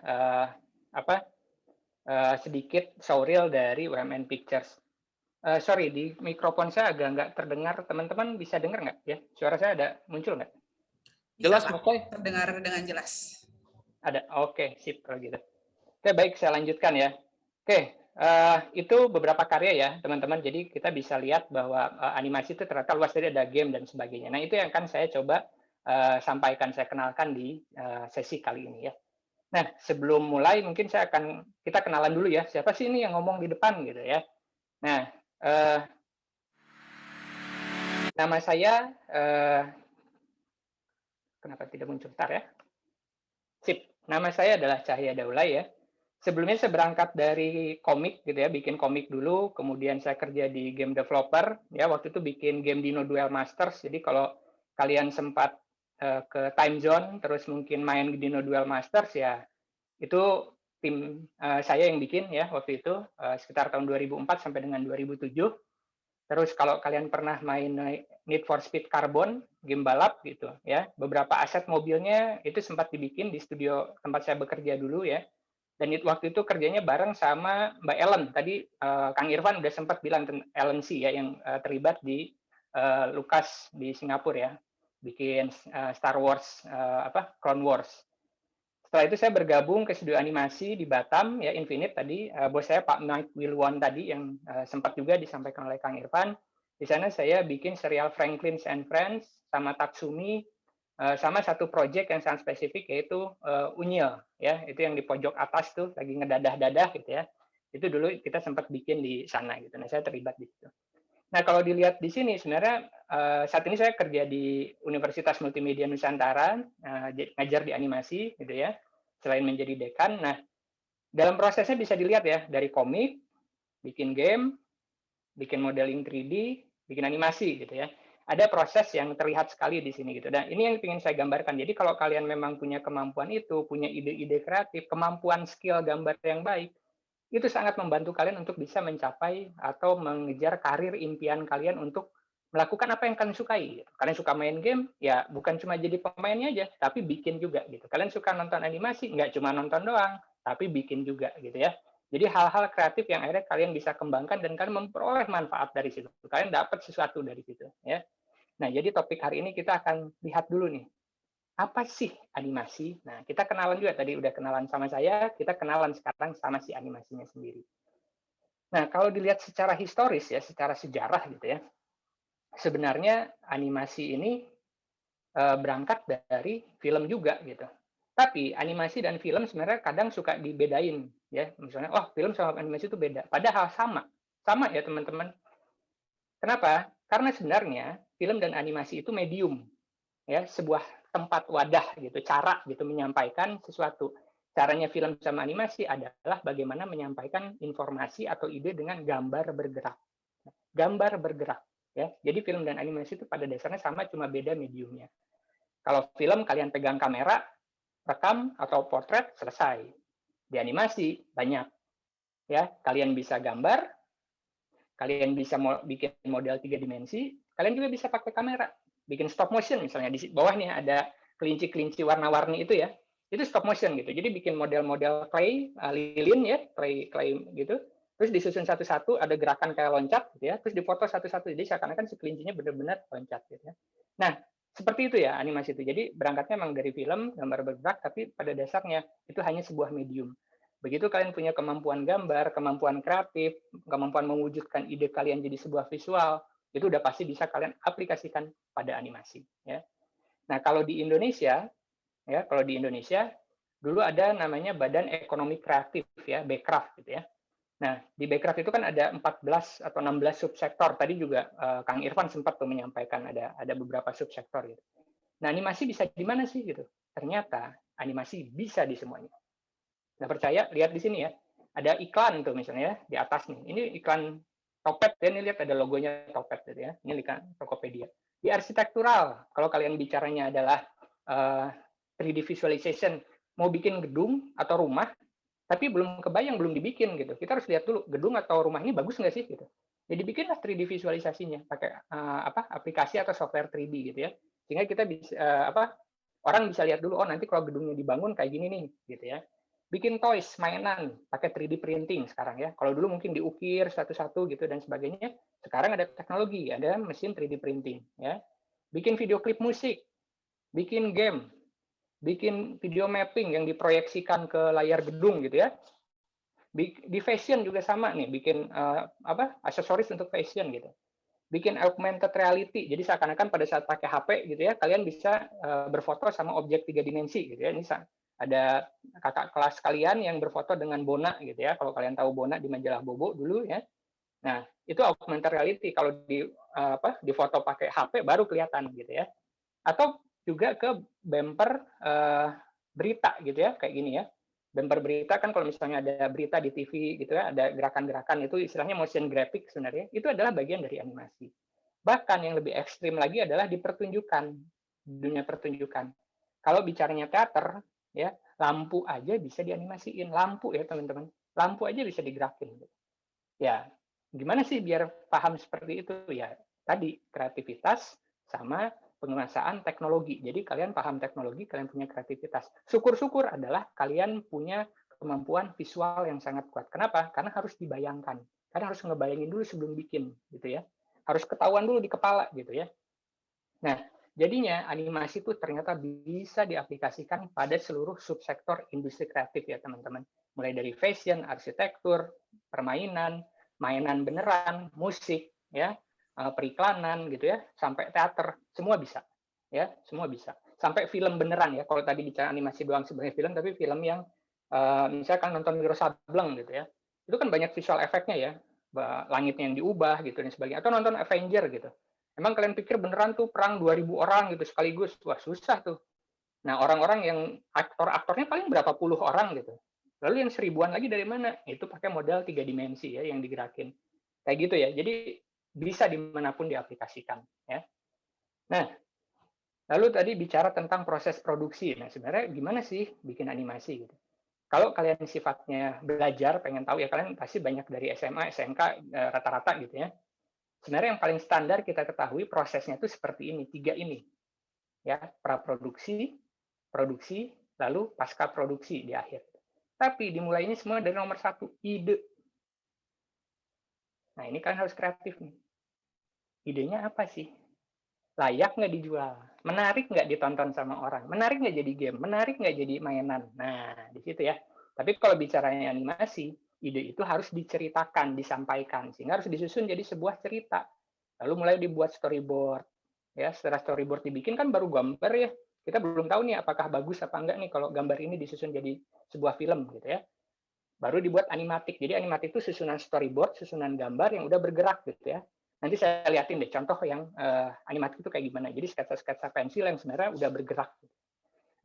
sedikit showreel dari WMN Pictures. Sorry, di mikrofon saya agak nggak terdengar. Teman-teman bisa dengar nggak ya? Suara saya ada muncul nggak? Jelas, Bisa, Mas Pak. Toy? Terdengar dengan jelas. Ada. Oke, sip kalau gitu. Oke, baik, saya lanjutkan ya. Oke, itu beberapa karya ya, teman-teman. Jadi kita bisa lihat bahwa animasi itu ternyata luas, jadi ada game dan sebagainya. Nah, itu yang akan saya coba sampaikan, saya kenalkan di sesi kali ini ya. Nah, sebelum mulai mungkin kita kenalan dulu ya. Siapa sih ini yang ngomong di depan gitu ya. Nah, nama saya kenapa tidak muncul? Bentar ya. Sip. Nama saya adalah Cahya Daulay ya. Sebelumnya saya berangkat dari komik gitu ya, bikin komik dulu, kemudian saya kerja di game developer ya. Waktu itu bikin game Dino Duel Masters. Jadi kalau kalian sempat ke time zone terus mungkin main Dino Duel Masters ya, itu tim saya yang bikin ya waktu itu sekitar tahun 2004 sampai dengan 2007. Terus kalau kalian pernah main Need for Speed Carbon, game balap gitu ya, beberapa aset mobilnya itu sempat dibikin di studio tempat saya bekerja dulu ya. Dan waktu itu kerjanya bareng sama Mbak Ellen. Tadi Kang Irfan udah sempat bilang Ellen C ya yang terlibat di Lucas di Singapura ya, bikin Star Wars Clone Wars. Setelah itu saya bergabung ke studio animasi di Batam ya, Infinite tadi. Bos saya Pak Mike Wilwan tadi yang sempat juga disampaikan oleh Kang Irfan. Di sana saya bikin serial Franklin's and Friends sama Tatsumi, sama satu project yang sangat spesifik yaitu Unyil ya, itu yang di pojok atas tuh lagi ngedadah-dadah gitu ya. Itu dulu kita sempat bikin di sana gitu. Nah, saya terlibat di situ. Nah, kalau dilihat di sini sebenarnya saat ini saya kerja di Universitas Multimedia Nusantara, ngajar di animasi gitu ya, selain menjadi dekan. Nah, dalam prosesnya bisa dilihat ya, dari komik, bikin game, bikin modeling 3D, bikin animasi gitu ya. Ada proses yang terlihat sekali di sini gitu. Dan ini yang ingin saya gambarkan. Jadi kalau kalian memang punya kemampuan itu, punya ide-ide kreatif, kemampuan skill gambar yang baik, itu sangat membantu kalian untuk bisa mencapai atau mengejar karir impian kalian untuk melakukan apa yang kalian sukai. Kalian suka main game, ya bukan cuma jadi pemainnya aja, tapi bikin juga gitu. Kalian suka nonton animasi, nggak cuma nonton doang, tapi bikin juga gitu ya. Jadi hal-hal kreatif yang akhirnya kalian bisa kembangkan dan kalian memperoleh manfaat dari situ. Kalian dapat sesuatu dari situ ya. Nah, jadi topik hari ini kita akan lihat dulu nih. Apa sih animasi? Nah, kita kenalan juga tadi udah kenalan sama saya, kita kenalan sekarang sama si animasinya sendiri. Nah, kalau dilihat secara historis ya, secara sejarah gitu ya, sebenarnya animasi ini berangkat dari film juga gitu. Tapi animasi dan film sebenarnya kadang suka dibedain ya. Misalnya, oh film sama animasi itu beda. Padahal sama ya teman-teman. Kenapa? Karena sebenarnya film dan animasi itu medium ya, sebuah tempat wadah gitu, cara gitu menyampaikan sesuatu. Caranya film sama animasi adalah bagaimana menyampaikan informasi atau ide dengan gambar bergerak. Gambar bergerak ya. Jadi film dan animasi itu pada dasarnya sama, cuma beda mediumnya. Kalau film kalian pegang kamera, rekam atau potret, selesai. Di animasi banyak. Ya, kalian bisa gambar, kalian bisa bikin model 3 dimensi, kalian juga bisa pakai kamera. Bikin stop motion misalnya, di bawah nih ada kelinci-kelinci warna-warni itu ya, itu stop motion gitu. Jadi bikin model-model clay, lilin ya, clay gitu, terus disusun satu-satu, ada gerakan kayak loncat gitu ya, terus dipoto satu-satu, jadi seakan-akan si kelincinya benar-benar loncat gitu ya. Nah, seperti itu ya animasi itu. Jadi berangkatnya memang dari film, gambar bergerak, tapi pada dasarnya itu hanya sebuah medium. Begitu kalian punya kemampuan gambar, kemampuan kreatif, kemampuan mewujudkan ide kalian jadi sebuah visual, itu udah pasti bisa kalian aplikasikan pada animasi ya. Nah, kalau di Indonesia dulu ada namanya Badan Ekonomi Kreatif ya, Bekraf gitu ya. Nah, di Bekraf itu kan ada 14 atau 16 subsektor. Tadi juga Kang Irfan sempat tuh menyampaikan ada beberapa subsektor gitu. Nah, animasi bisa di mana sih gitu? Ternyata animasi bisa di semuanya. Nah, percaya lihat di sini ya. Ada iklan tuh misalnya ya, di atas nih. Ini iklan Topet, ya, ini lihat ada logonya Topet gitu ya. Ini iklan Tokopedia. Di arsitektural, kalau kalian bicaranya adalah 3D visualization, mau bikin gedung atau rumah, tapi belum kebayang, belum dibikin gitu. Kita harus lihat dulu gedung atau rumah ini bagus nggak sih gitu. Jadi bikinlah 3D visualisasinya pakai aplikasi atau software 3D gitu ya. Sehingga kita bisa Orang bisa lihat dulu, oh nanti kalau gedungnya dibangun kayak gini nih, gitu ya. Bikin toys, mainan, pakai 3D printing sekarang ya. Kalau dulu mungkin diukir satu-satu gitu dan sebagainya, sekarang ada teknologi, ada mesin 3D printing ya. Bikin video klip musik, bikin game, bikin video mapping yang diproyeksikan ke layar gedung gitu ya. Di fashion juga sama nih, bikin aksesoris untuk fashion gitu. Bikin augmented reality, jadi seakan-akan pada saat pakai HP gitu ya, kalian bisa berfoto sama objek 3 dimensi gitu ya. Ini ada kakak kelas kalian yang berfoto dengan Bona gitu ya. Kalau kalian tahu Bona di majalah Bobo dulu ya. Nah, itu augmented reality. Kalau di foto pakai HP baru kelihatan gitu ya. Atau juga ke bumper berita gitu ya, kayak gini ya. Bumper berita kan kalau misalnya ada berita di TV gitu ya, ada gerakan-gerakan, itu istilahnya motion graphic sebenarnya, itu adalah bagian dari animasi. Bahkan yang lebih ekstrim lagi adalah di pertunjukan, dunia pertunjukan. Kalau bicaranya teater, ya lampu aja bisa dianimasiin, lampu ya teman-teman, lampu aja bisa digerakin. Ya, gimana sih biar paham seperti itu? Ya, tadi kreativitas sama penguasaan teknologi. Jadi kalian paham teknologi, kalian punya kreativitas. Syukur-syukur adalah kalian punya kemampuan visual yang sangat kuat. Kenapa? Karena harus dibayangkan. Karena harus ngebayangin dulu sebelum bikin, gitu ya. Harus ketahuan dulu di kepala, gitu ya. Nah, jadinya animasi itu ternyata bisa diaplikasikan pada seluruh subsektor industri kreatif ya teman-teman. Mulai dari fashion, arsitektur, permainan, mainan beneran, musik, ya, periklanan gitu ya, sampai teater, semua bisa. Ya, semua bisa. Sampai film beneran ya. Kalau tadi bicara animasi doang sebagai film, tapi film yang misalkan nonton Wiro Sableng gitu ya. Itu kan banyak visual efeknya ya. Langitnya yang diubah gitu dan sebagainya. Atau nonton Avenger gitu. Emang kalian pikir beneran tuh perang 2000 orang gitu sekaligus? Wah, susah tuh. Nah, orang-orang yang aktor-aktornya paling berapa puluh orang gitu. Lalu yang seribuan lagi dari mana? Itu pakai modal 3 dimensi ya yang digerakin. Kayak gitu ya. Jadi bisa dimanapun diaplikasikan ya. Nah, lalu tadi bicara tentang proses produksi. Nah, sebenarnya gimana sih bikin animasi gitu? Kalau kalian sifatnya belajar, pengen tahu ya kalian pasti banyak dari SMA, SMK rata-rata gitu ya. Sebenarnya yang paling standar kita ketahui prosesnya itu seperti ini, 3 ini. Ya, praproduksi, produksi, lalu pasca produksi di akhir. Tapi dimulai ini semua dari nomor 1, ide. Nah, ini kalian harus kreatif nih. Idenya apa sih? Layak nggak dijual? Menarik nggak ditonton sama orang? Menarik nggak jadi game? Menarik nggak jadi mainan? Nah, di situ ya. Tapi kalau bicaranya animasi, ide itu harus diceritakan, disampaikan. Sehingga harus disusun jadi sebuah cerita. Lalu mulai dibuat storyboard. Ya, setelah storyboard dibikin kan baru gambar ya. Kita belum tahu nih apakah bagus apa enggak nih kalau gambar ini disusun jadi sebuah film gitu ya. Baru dibuat animatik. Jadi animatik itu susunan storyboard, susunan gambar yang udah bergerak gitu ya. Nanti saya liatin deh contoh yang animatik itu kayak gimana. Jadi sketsa-sketsa pensil yang sebenarnya udah bergerak.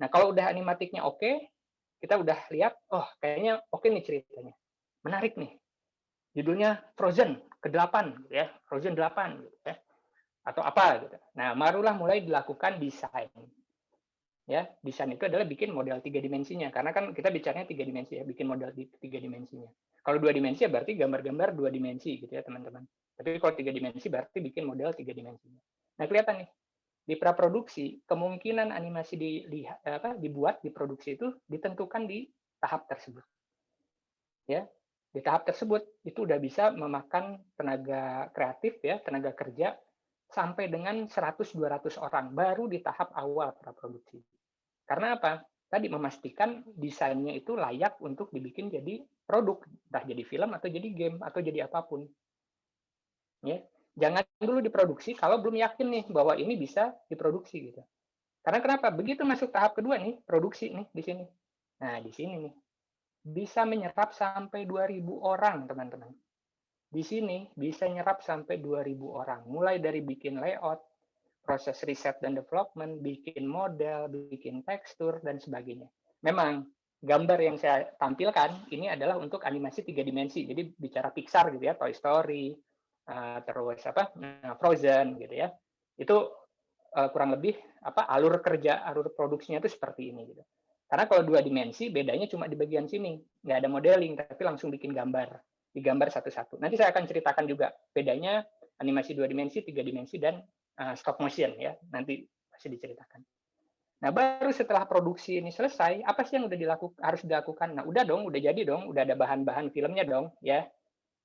Nah, kalau udah animatiknya oke, kita udah lihat, oh kayaknya oke nih ceritanya. Menarik nih. Judulnya Frozen ke-8 gitu ya. Frozen 8 gitu ya. Atau apa gitu. Nah, barulah mulai dilakukan desain. Ya, desain itu adalah bikin model 3 dimensinya. Karena kan kita bicaranya 3 dimensi ya, bikin model 3 dimensinya. Kalau 2 dimensi ya berarti gambar-gambar 2 dimensi gitu ya, teman-teman. Tapi kalau 3 dimensi berarti bikin model 3 dimensinya. Nah, kelihatan nih. Di praproduksi, kemungkinan animasi dibuat, diproduksi itu ditentukan di tahap tersebut. Ya, di tahap tersebut itu udah bisa memakan tenaga kreatif ya, tenaga kerja sampai dengan 100-200 orang baru di tahap awal praproduksi. Karena apa? Tadi memastikan desainnya itu layak untuk dibikin jadi produk, entah jadi film atau jadi game atau jadi apapun. Ya, jangan dulu diproduksi kalau belum yakin nih bahwa ini bisa diproduksi gitu. Karena kenapa? Begitu masuk tahap kedua nih, produksi nih di sini. Nah, di sini nih bisa menyerap sampai 2.000 orang, teman-teman. Di sini bisa nyerap sampai 2.000 orang. Mulai dari bikin layout, proses riset dan development, bikin model, bikin tekstur, dan sebagainya. Memang gambar yang saya tampilkan ini adalah untuk animasi 3 dimensi. Jadi bicara Pixar gitu ya, Toy Story, terus Frozen gitu ya. Itu kurang lebih alur produksinya itu seperti ini gitu. Karena kalau 2 dimensi bedanya cuma di bagian sini, nggak ada modeling tapi langsung bikin gambar, digambar satu-satu. Nanti saya akan ceritakan juga bedanya animasi 2 dimensi, 3 dimensi dan stop motion ya. Nanti pasti diceritakan. Nah, baru setelah produksi ini selesai, apa sih yang harus dilakukan? Nah, udah dong, udah jadi dong, udah ada bahan-bahan filmnya dong, ya.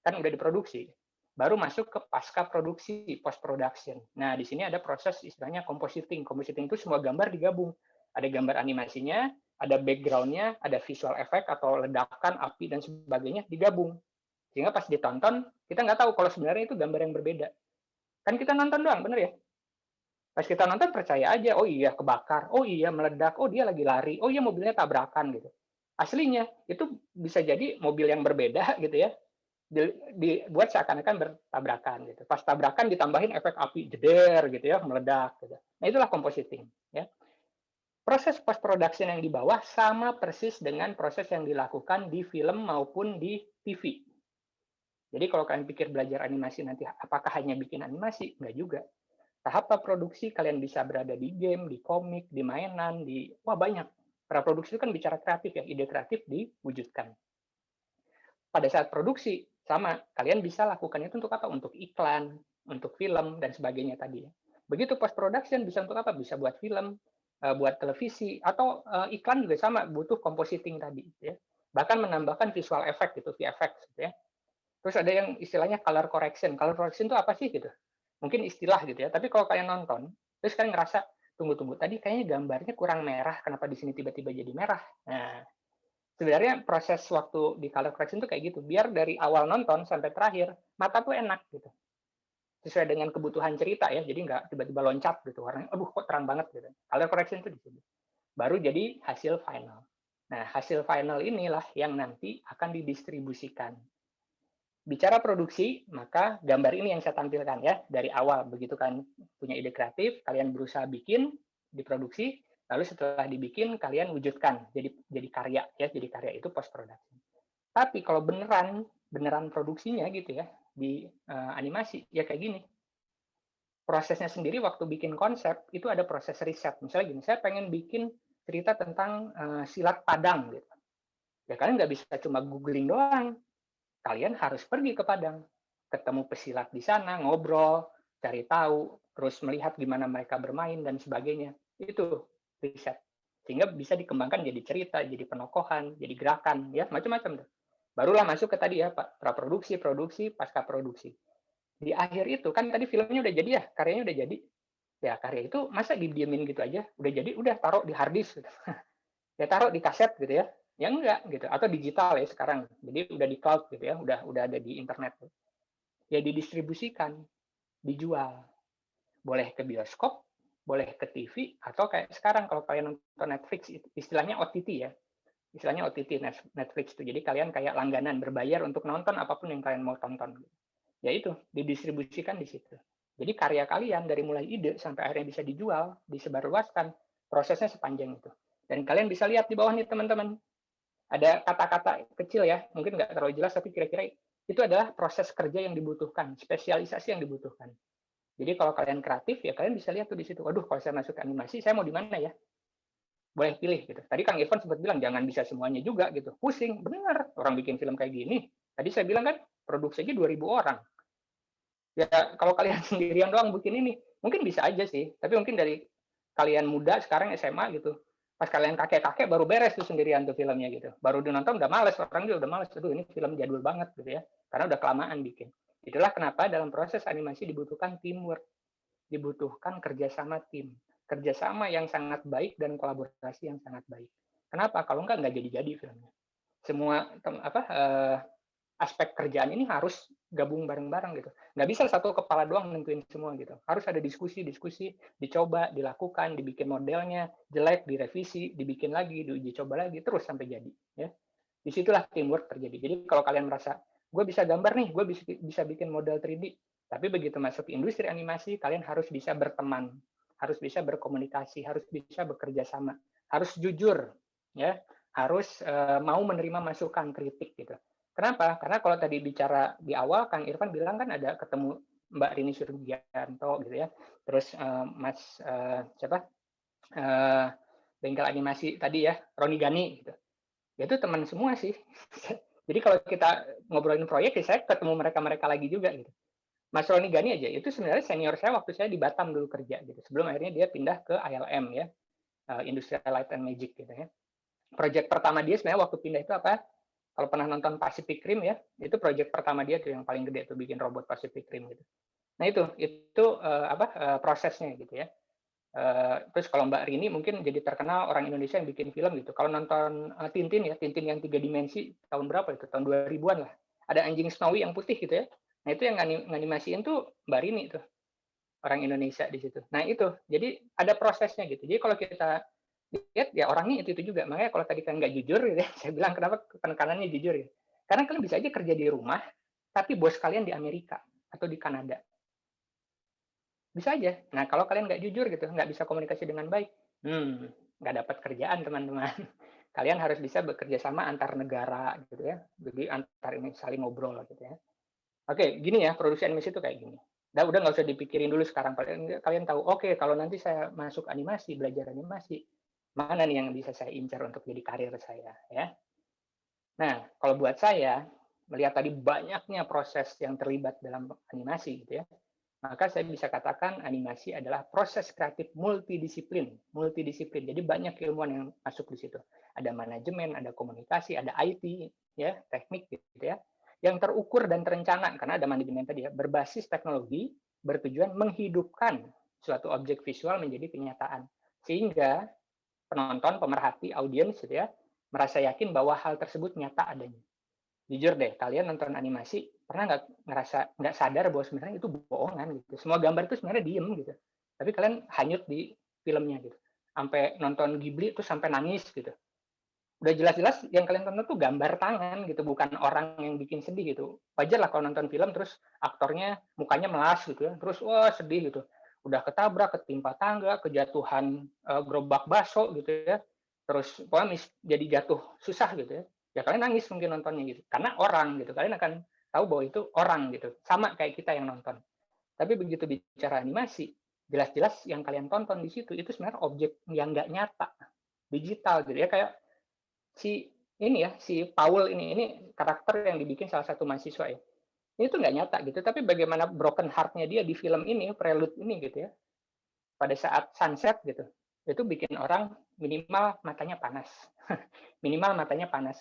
Kan udah diproduksi. Baru masuk ke pasca produksi, post production. Nah, di sini ada proses istilahnya compositing. Compositing itu semua gambar digabung. Ada gambar animasinya, ada background-nya, ada visual effect atau ledakan, api, dan sebagainya digabung. Sehingga pas ditonton, kita nggak tahu kalau sebenarnya itu gambar yang berbeda. Kan kita nonton doang, bener ya? Pas kita nonton percaya aja, oh iya kebakar, oh iya meledak, oh dia lagi lari, oh iya mobilnya tabrakan gitu. Aslinya itu bisa jadi mobil yang berbeda gitu ya, dibuat seakan-akan bertabrakan gitu. Pas tabrakan ditambahin efek api jeder gitu ya, meledak gitu. Nah, itulah compositing ya. Proses post production yang di bawah sama persis dengan proses yang dilakukan di film maupun di TV. Jadi kalau kalian pikir belajar animasi nanti apakah hanya bikin animasi? Enggak juga. Tahap praproduksi kalian bisa berada di game, di komik, di mainan, wah banyak. Praproduksi itu kan bicara kreatif ya, ide kreatif diwujudkan. Pada saat produksi, sama, kalian bisa lakukan itu untuk apa? Untuk iklan, untuk film, dan sebagainya tadi. Begitu post production bisa untuk apa? Bisa buat film, buat televisi, atau iklan juga sama, butuh compositing tadi. Ya. Bahkan menambahkan visual effect, gitu, VFX. Gitu ya. Terus ada yang istilahnya color correction. Color correction itu apa sih? Gitu? Mungkin istilah gitu ya, tapi kalau kalian nonton, terus kalian ngerasa, tunggu, tadi kayaknya gambarnya kurang merah, kenapa di sini tiba-tiba jadi merah? Nah, sebenarnya proses waktu di color correction itu kayak gitu, biar dari awal nonton sampai terakhir, mata tuh enak gitu. Sesuai dengan kebutuhan cerita ya, jadi nggak tiba-tiba loncat gitu, warnanya, aduh kok terang banget gitu. Color correction itu di sini. Baru jadi hasil final. Nah, hasil final inilah yang nanti akan didistribusikan. Bicara produksi, maka gambar ini yang saya tampilkan ya dari awal. Begitu kan punya ide kreatif, kalian berusaha bikin, diproduksi, lalu setelah dibikin kalian wujudkan jadi karya ya, jadi karya itu post production. Tapi kalau beneran produksinya gitu ya di animasi ya kayak gini. Prosesnya sendiri waktu bikin konsep itu ada proses riset. Misalnya gini, saya pengen bikin cerita tentang silat Padang gitu. Ya kalian nggak bisa cuma googling doang. Kalian harus pergi ke Padang, ketemu pesilat di sana, ngobrol, cari tahu, terus melihat gimana mereka bermain dan sebagainya. Itu riset. Sehingga bisa dikembangkan jadi cerita, jadi penokohan, jadi gerakan, ya macam-macam. Barulah masuk ke tadi ya, Pak, praproduksi, produksi, pasca produksi. Di akhir itu kan tadi filmnya udah jadi ya, karyanya udah jadi. Ya karya itu masa didiemin gitu aja, udah jadi, udah taruh di hard disk gitu. Ya taruh di kaset gitu ya. Ya enggak gitu, atau digital ya sekarang, jadi udah di cloud gitu ya, udah ada di internet, ya didistribusikan, dijual, boleh ke bioskop, boleh ke TV, atau kayak sekarang kalau kalian nonton Netflix, istilahnya OTT ya, istilahnya OTT Netflix itu, jadi kalian kayak langganan berbayar untuk nonton apapun yang kalian mau tonton, ya itu didistribusikan di situ. Jadi karya kalian dari mulai ide sampai akhirnya bisa dijual, disebarluaskan, prosesnya sepanjang itu. Dan kalian bisa lihat di bawah nih teman-teman. Ada kata-kata kecil ya, mungkin nggak terlalu jelas, tapi kira-kira itu adalah proses kerja yang dibutuhkan, spesialisasi yang dibutuhkan. Jadi kalau kalian kreatif, ya kalian bisa lihat tuh di situ, waduh kalau saya masuk ke animasi, saya mau di mana ya? Boleh pilih gitu. Tadi Kang Irfan sempat bilang, jangan bisa semuanya juga gitu. Pusing, benar, orang bikin film kayak gini. Tadi saya bilang kan, produksi aja 2.000 orang. Ya kalau kalian sendirian doang bikin ini, mungkin bisa aja sih, tapi mungkin dari kalian muda sekarang SMA gitu, pas kalian kakek-kakek baru beres tuh sendirian tuh filmnya gitu. Baru dinonton udah males, orang juga udah males. Aduh ini film jadul banget gitu ya. Karena udah kelamaan bikin. Itulah kenapa dalam proses animasi dibutuhkan teamwork. Dibutuhkan kerjasama tim. Kerjasama yang sangat baik dan kolaborasi yang sangat baik. Kenapa? Kalau nggak jadi-jadi filmnya. Semua aspek kerjaan ini harus gabung bareng-bareng gitu. Nggak bisa satu kepala doang nentuin semua gitu. Harus ada diskusi, dicoba, dilakukan, dibikin modelnya, jelek, direvisi, dibikin lagi, diuji coba lagi, terus sampai jadi. Ya. Disitulah teamwork terjadi. Jadi kalau kalian merasa, gue bisa gambar nih, gue bisa bikin model 3D, tapi begitu masuk ke industri animasi, kalian harus bisa berteman, harus bisa berkomunikasi, harus bisa bekerja sama, harus jujur, ya, harus mau menerima masukan, kritik gitu. Kenapa? Karena kalau tadi bicara di awal, Kang Irfan bilang kan ada ketemu Mbak Rini Surgianto gitu ya, terus Mas bengkel animasi tadi ya, Roni Gani gitu. Ya itu teman semua sih. Jadi kalau kita ngobrolin proyek, ya saya ketemu mereka lagi juga gitu. Mas Roni Gani aja, itu sebenarnya senior saya waktu saya di Batam dulu kerja gitu. Sebelum akhirnya dia pindah ke ILM ya. Industrial Light and Magic gitu ya. Project pertama dia sebenarnya waktu pindah itu apa? Kalau pernah nonton Pacific Rim ya, itu project pertama dia tuh yang paling gede tuh bikin robot Pacific Rim gitu. Nah itu prosesnya gitu ya. Terus kalau Mbak Rini mungkin jadi terkenal orang Indonesia yang bikin film gitu. Kalau nonton Tintin ya, Tintin yang 3 dimensi tahun berapa itu? Tahun 2000-an lah. Ada anjing Snowy yang putih gitu ya. Nah itu yang nganimasiin tuh Mbak Rini tuh, orang Indonesia di situ. Nah itu, jadi ada prosesnya gitu. Jadi kalau kita lihat ya orangnya itu juga. Makanya kalau tadi kan nggak jujur gitu ya, saya bilang kenapa penekanannya jujur ya. Karena kalian bisa aja kerja di rumah, tapi bos kalian di Amerika atau di Kanada. Bisa aja. Nah, kalau kalian nggak jujur gitu, nggak bisa komunikasi dengan baik, nggak dapat kerjaan, teman-teman. Kalian harus bisa bekerja sama antar negara, gitu ya. Jadi antar ini saling ngobrol, gitu ya. Oke, gini ya, produksi animasi itu kayak gini. Udah nggak usah dipikirin dulu sekarang. Kalian tahu, oke, kalau nanti saya masuk animasi, belajar animasi, mana nih yang bisa saya incar untuk jadi karir saya, ya. Nah, kalau buat saya, melihat tadi banyaknya proses yang terlibat dalam animasi, gitu ya, maka saya bisa katakan animasi adalah proses kreatif multidisiplin. Jadi banyak ilmuwan yang masuk di situ. Ada manajemen, ada komunikasi, ada IT, ya, teknik gitu ya. Yang terukur dan terencana karena ada manajemen tadi ya, berbasis teknologi bertujuan menghidupkan suatu objek visual menjadi kenyataan. Sehingga penonton, pemerhati, audiens gitu ya, merasa yakin bahwa hal tersebut nyata adanya. Jujur deh, kalian nonton animasi pernah nggak sadar bahwa sebenarnya itu bohongan gitu. Semua gambar itu sebenarnya diem gitu. Tapi kalian hanyut di filmnya gitu. Sampai nonton Ghibli itu sampai nangis gitu. Udah jelas-jelas yang kalian tonton tuh gambar tangan gitu, bukan orang yang bikin sedih gitu. Wajar lah kalau nonton film terus aktornya mukanya melas gitu ya. Terus wah sedih gitu. Udah ketabrak, ketimpa tangga, kejatuhan gerobak bakso gitu ya. Terus pokoknya jadi jatuh susah gitu ya. Ya kalian nangis mungkin nontonnya gitu. Karena orang gitu. Kalian akan tahu bahwa itu orang gitu. Sama kayak kita yang nonton. Tapi begitu bicara animasi, jelas-jelas yang kalian tonton di situ itu sebenarnya objek yang nggak nyata, digital gitu ya. Kayak si Paul ini karakter yang dibikin salah satu mahasiswa ya. Ini tuh nggak nyata gitu. Tapi bagaimana broken heart-nya dia di film ini, Prelude ini gitu ya. Pada saat sunset gitu, itu bikin orang minimal matanya panas. Minimal matanya panas.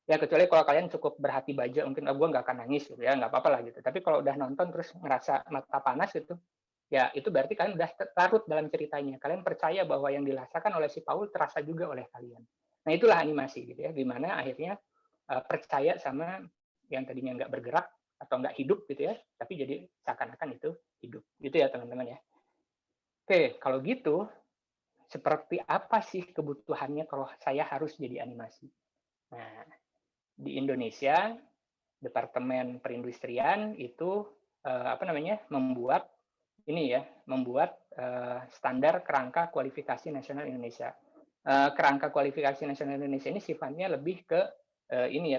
Ya kecuali kalau kalian cukup berhati baja, mungkin gue nggak akan nangis gitu ya, nggak apa-apa lah gitu. Tapi kalau udah nonton terus ngerasa mata panas gitu, ya itu berarti kalian udah larut dalam ceritanya. Kalian percaya bahwa yang dirasakan oleh si Paul terasa juga oleh kalian. Nah itulah animasi gitu ya, dimana akhirnya percaya sama yang tadinya nggak bergerak atau nggak hidup gitu ya, tapi jadi seakan-akan itu hidup. Gitu ya teman-teman ya. Oke, kalau gitu, seperti apa sih kebutuhannya kalau saya harus jadi animasi? Nah, di Indonesia, Departemen Perindustrian itu membuat standar kerangka kualifikasi nasional Indonesia. Kerangka kualifikasi nasional Indonesia ini sifatnya lebih ke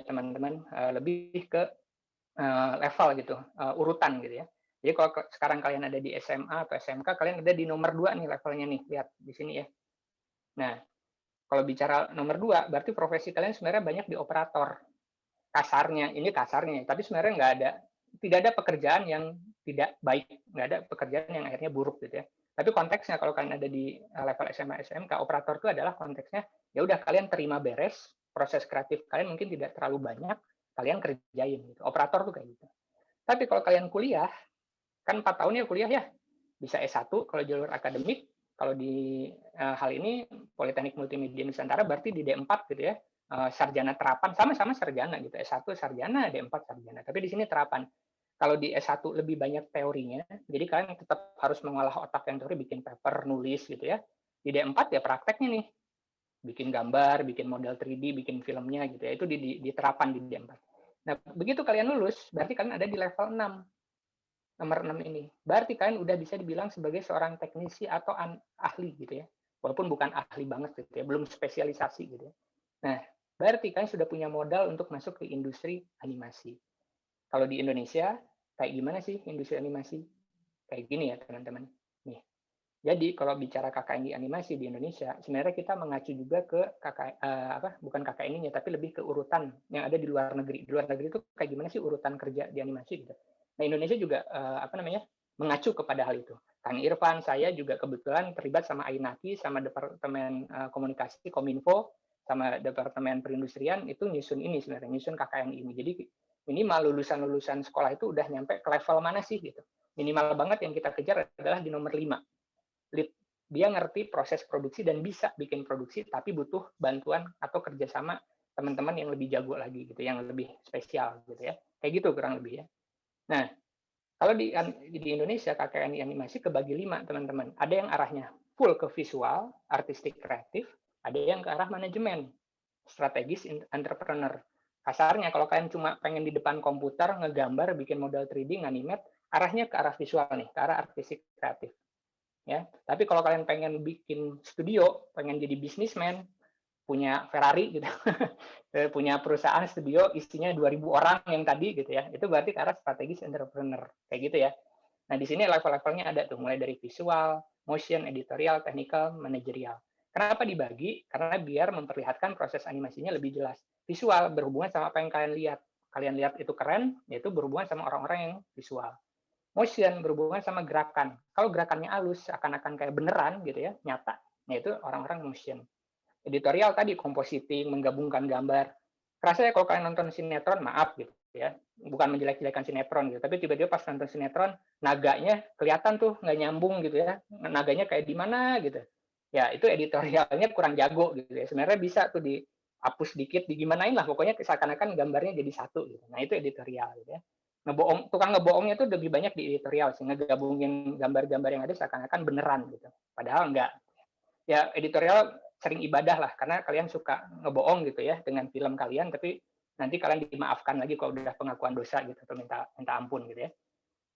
teman-teman, lebih ke level gitu, urutan gitu ya. Jadi kalau sekarang kalian ada di SMA atau SMK, kalian ada di nomor 2 nih levelnya nih, lihat di sini ya. Nah, kalau bicara nomor 2, berarti profesi kalian sebenarnya banyak di operator. Kasarnya, tapi sebenarnya tidak ada pekerjaan yang tidak baik, nggak ada pekerjaan yang akhirnya buruk gitu ya. Tapi konteksnya kalau kalian ada di level SMA, SMK, operator itu adalah konteksnya, ya udah kalian terima beres, proses kreatif kalian mungkin tidak terlalu banyak, kalian kerjain gitu. Operator tuh kayak gitu. Tapi kalau kalian kuliah, kan 4 tahun ya kuliah ya, bisa S1 kalau jalur akademik, kalau di hal ini Politeknik Multimedia Nusantara berarti di D4 gitu ya, sarjana terapan, sama-sama sarjana gitu, S1 sarjana, D4 sarjana, tapi di sini terapan. Kalau di S1 lebih banyak teorinya, jadi kalian tetap harus mengolah otak yang teori, bikin paper, nulis gitu ya. Di D4 ya prakteknya nih, bikin gambar, bikin model 3D, bikin filmnya gitu ya, itu di terapan di D4. Nah, begitu kalian lulus, berarti kalian ada di level 6. Nomor 6 ini. Berarti kalian udah bisa dibilang sebagai seorang teknisi atau ahli gitu ya. Walaupun bukan ahli banget gitu ya, belum spesialisasi gitu ya. Nah, berarti kalian sudah punya modal untuk masuk ke industri animasi. Kalau di Indonesia, kayak gimana sih industri animasi? Kayak gini ya teman-teman. Nih. Jadi kalau bicara KKN di animasi di Indonesia, sebenarnya kita mengacu juga ke bukan KKN ini, tapi lebih ke urutan yang ada di luar negeri. Di luar negeri itu kayak gimana sih urutan kerja di animasi gitu. Nah, Indonesia juga mengacu kepada hal itu. Kang Irfan, saya juga kebetulan terlibat sama Ainaki, sama Departemen Komunikasi Kominfo, sama Departemen Perindustrian, itu nyusun ini sebenarnya, nyusun KKN ini. Jadi minimal lulusan-lulusan sekolah itu udah nyampe ke level mana sih gitu. Minimal banget yang kita kejar adalah di nomor 5. Dia ngerti proses produksi dan bisa bikin produksi, tapi butuh bantuan atau kerjasama teman-teman yang lebih jago lagi gitu, yang lebih spesial gitu ya. Kayak gitu kurang lebih ya. Nah, kalau di Indonesia KKN animasi kebagi 5 teman-teman. Ada yang arahnya full ke visual, artistik, kreatif, ada yang ke arah manajemen, strategis, entrepreneur. Kasarnya kalau kalian cuma pengen di depan komputer ngegambar, bikin model 3D, animate, arahnya ke arah visual nih, ke arah artistik, kreatif. Ya, tapi kalau kalian pengen bikin studio, pengen jadi bisnismen, punya Ferrari gitu, punya perusahaan studio isinya 2.000 orang yang tadi gitu ya, itu berarti ke arah strategis entrepreneur kayak gitu ya. Nah di sini level-levelnya ada tuh, mulai dari visual, motion, editorial, technical, manajerial. Kenapa dibagi? Karena biar memperlihatkan proses animasinya lebih jelas. Visual berhubungan sama apa yang kalian lihat. Kalian lihat itu keren, yaitu berhubungan sama orang-orang yang visual. Motion berhubungan sama gerakan. Kalau gerakannya halus, akan kayak beneran gitu ya, nyata. Nah itu orang-orang motion. Editorial tadi compositing, menggabungkan gambar. Rasanya kalau kalian nonton sinetron, maaf gitu ya, bukan menjelek-jelekan sinetron gitu, tapi tiba-tiba pas nonton sinetron, naganya kelihatan tuh nggak nyambung gitu ya, naganya kayak di mana gitu. Ya itu editorialnya kurang jago gitu ya. Sebenarnya bisa tuh dihapus dikit, digimanain lah, pokoknya seakan-akan gambarnya jadi satu gitu. Nah itu editorial gitu ya. Tukang ngebohongnya tuh lebih banyak di editorial sih, ngegabungin gambar-gambar yang ada seakan-akan beneran gitu. Padahal enggak. Ya editorial sering ibadah lah, karena kalian suka ngebohong gitu ya dengan film kalian, tapi nanti kalian dimaafkan lagi kalau udah pengakuan dosa gitu, atau minta ampun gitu ya.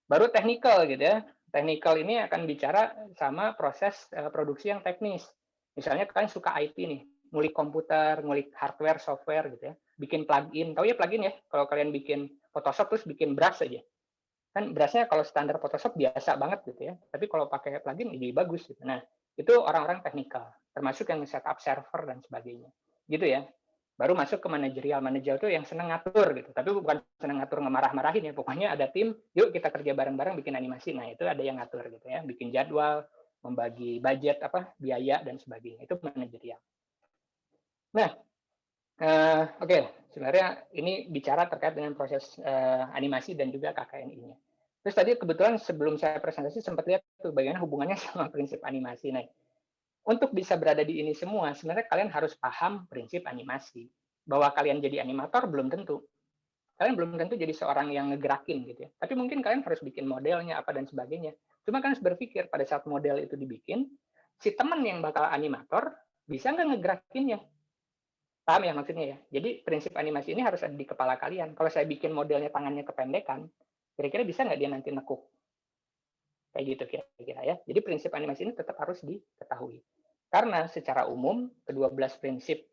Baru technical gitu ya. Technical ini akan bicara sama proses produksi yang teknis. Misalnya kalian suka IT nih, ngulik komputer, ngulik hardware, software gitu ya, bikin plugin. Tahu ya plugin ya? Kalau kalian bikin Photoshop terus bikin brush aja. Kan brushnya kalau standar Photoshop biasa banget gitu ya, tapi kalau pakai plugin jadi bagus gitu. Nah, itu orang-orang teknikal, termasuk yang setup server dan sebagainya. Gitu ya. Baru masuk ke manajerial. Manajerial itu yang senang ngatur gitu. Tapi bukan senang ngatur ngemarah-marahin ya. Pokoknya ada tim, yuk kita kerja bareng-bareng bikin animasi. Nah, itu ada yang ngatur gitu ya. Bikin jadwal, membagi budget, biaya dan sebagainya. Itu manajerial. Nah, oke. Sebenarnya ini bicara terkait dengan proses animasi dan juga KKN-nya. Terus tadi kebetulan sebelum saya presentasi sempat lihat tuh bagaimana hubungannya sama prinsip animasi. Nah, untuk bisa berada di ini semua, sebenarnya kalian harus paham prinsip animasi. Bahwa kalian jadi animator belum tentu. Kalian belum tentu jadi seorang yang ngegerakin gitu ya. Tapi mungkin kalian harus bikin modelnya apa dan sebagainya. Cuma kalian harus berpikir pada saat model itu dibikin, si teman yang bakal animator bisa nggak ngegerakinnya. Paham ya maksudnya ya? Jadi prinsip animasi ini harus ada di kepala kalian. Kalau saya bikin modelnya tangannya kependekan, kira-kira bisa nggak dia nanti nekuk? Kayak gitu kira-kira ya. Jadi prinsip animasi ini tetap harus diketahui. Karena secara umum, ke-12 prinsip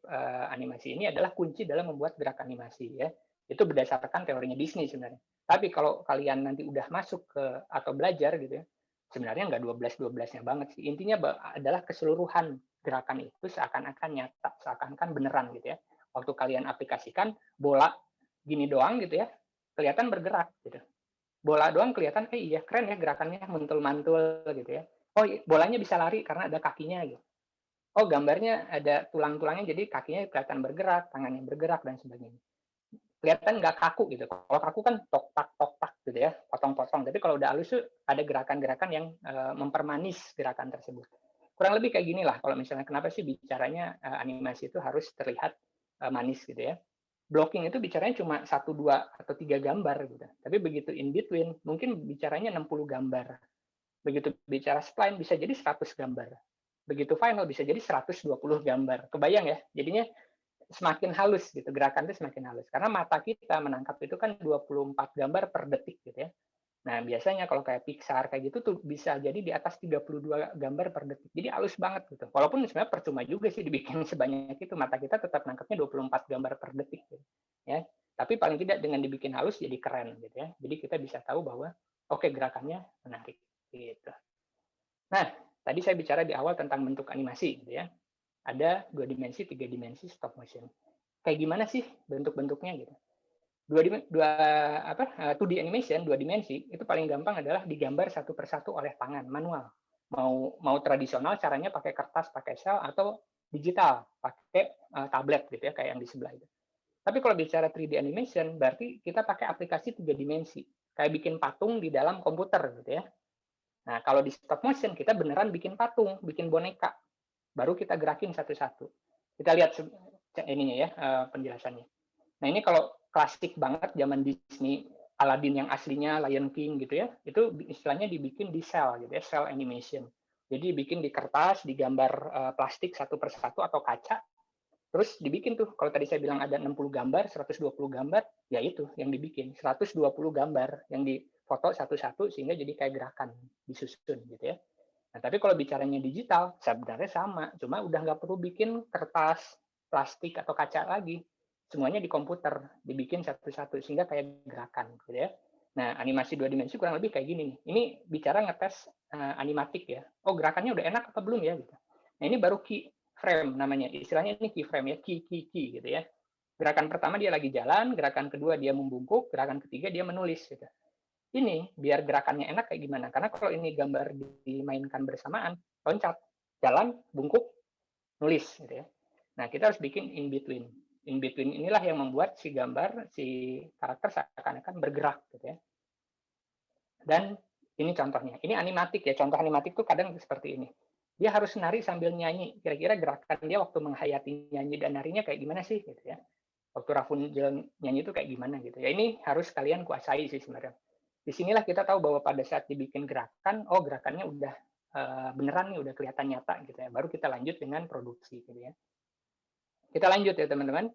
animasi ini adalah kunci dalam membuat gerak animasi ya. Itu berdasarkan teorinya Disney sebenarnya. Tapi kalau kalian nanti udah masuk ke atau belajar gitu ya, sebenarnya nggak 12-12-nya banget sih. Intinya adalah keseluruhan gerakan itu seakan-akan nyata, seakan-akan beneran gitu ya. Waktu kalian aplikasikan, bola gini doang gitu ya, kelihatan bergerak gitu. Bola doang kelihatan, iya keren ya gerakannya, mantul-mantul gitu ya. Oh bolanya bisa lari karena ada kakinya gitu. Oh gambarnya ada tulang-tulangnya jadi kakinya kelihatan bergerak, tangannya bergerak dan sebagainya. Kelihatan nggak kaku gitu. Kalau kaku kan tok-tak gitu ya, potong-potong. Tapi kalau udah halus tuh ada gerakan-gerakan yang mempermanis gerakan tersebut. Kurang lebih kayak gini lah kalau misalnya kenapa sih bicaranya animasi itu harus terlihat manis gitu ya. Blocking itu bicaranya cuma 1, 2, atau 3 gambar gitu. Tapi begitu in between, mungkin bicaranya 60 gambar. Begitu bicara spline, bisa jadi 100 gambar. Begitu final, bisa jadi 120 gambar. Kebayang ya? Jadinya semakin halus gitu, gerakan itu semakin halus. Karena mata kita menangkap itu kan 24 gambar per detik gitu ya. Nah, biasanya kalau kayak Pixar kayak gitu tuh bisa jadi di atas 32 gambar per detik. Jadi halus banget gitu. Walaupun sebenarnya percuma juga sih dibikin sebanyak itu, mata kita tetap nangkapnya 24 gambar per detik gitu. Ya. Tapi paling tidak dengan dibikin halus jadi keren gitu ya. Jadi kita bisa tahu bahwa oke, gerakannya menarik gitu. Nah, tadi saya bicara di awal tentang bentuk animasi gitu ya. Ada 2 dimensi, 3 dimensi, stop motion. Kayak gimana sih bentuk-bentuknya gitu? 2D animation, 2 dimensi, itu paling gampang adalah digambar satu persatu oleh tangan, manual. Mau tradisional caranya pakai kertas, pakai sel, atau digital, pakai tablet gitu ya, kayak yang di sebelah itu. Tapi kalau bicara 3D animation, berarti kita pakai aplikasi 3 dimensi, kayak bikin patung di dalam komputer gitu ya. Nah, kalau di stop motion, kita beneran bikin patung, bikin boneka, baru kita gerakin satu-satu. Kita lihat ininya ya, penjelasannya. Nah, ini kalau klasik banget zaman Disney, Aladdin yang aslinya, Lion King gitu ya, itu istilahnya dibikin di cell gitu ya, cell animation. Jadi dibikin di kertas, digambar plastik satu persatu atau kaca, terus dibikin tuh. Kalau tadi saya bilang ada 60 gambar, 120 gambar, ya itu yang dibikin. 120 gambar yang difoto satu-satu sehingga jadi kayak gerakan disusun gitu ya. Nah, tapi kalau bicaranya digital, sebenarnya sama, cuma udah nggak perlu bikin kertas, plastik atau kaca lagi. Semuanya di komputer, dibikin satu-satu sehingga kayak gerakan gitu ya. Nah, animasi 2 dimensi kurang lebih kayak gini nih. Ini bicara ngetes animatik ya. Oh, gerakannya udah enak apa belum ya gitu. Nah, ini baru key frame namanya. Istilahnya ini key frame ya, key gitu ya. Gerakan pertama dia lagi jalan, gerakan kedua dia membungkuk, gerakan ketiga dia menulis gitu. Ini biar gerakannya enak kayak gimana? Karena kalau ini gambar dimainkan bersamaan, loncat, jalan, bungkuk, nulis gitu ya. Nah, kita harus bikin in between. In between inilah yang membuat si gambar, si karakter seakan-akan bergerak gitu ya. Dan ini contohnya. Ini animatik ya. Contoh animatik tuh kadang seperti ini. Dia harus nari sambil nyanyi. Kira-kira gerakan dia waktu menghayati nyanyi dan narinya kayak gimana sih gitu ya. Waktu Rapunzel nyanyi itu kayak gimana gitu ya. Ini harus kalian kuasai sih sebenarnya. Disinilah kita tahu bahwa pada saat dibikin gerakan, oh gerakannya udah beneran nih, udah kelihatan nyata gitu ya. Baru kita lanjut dengan produksi gitu ya. Kita lanjut ya teman-teman.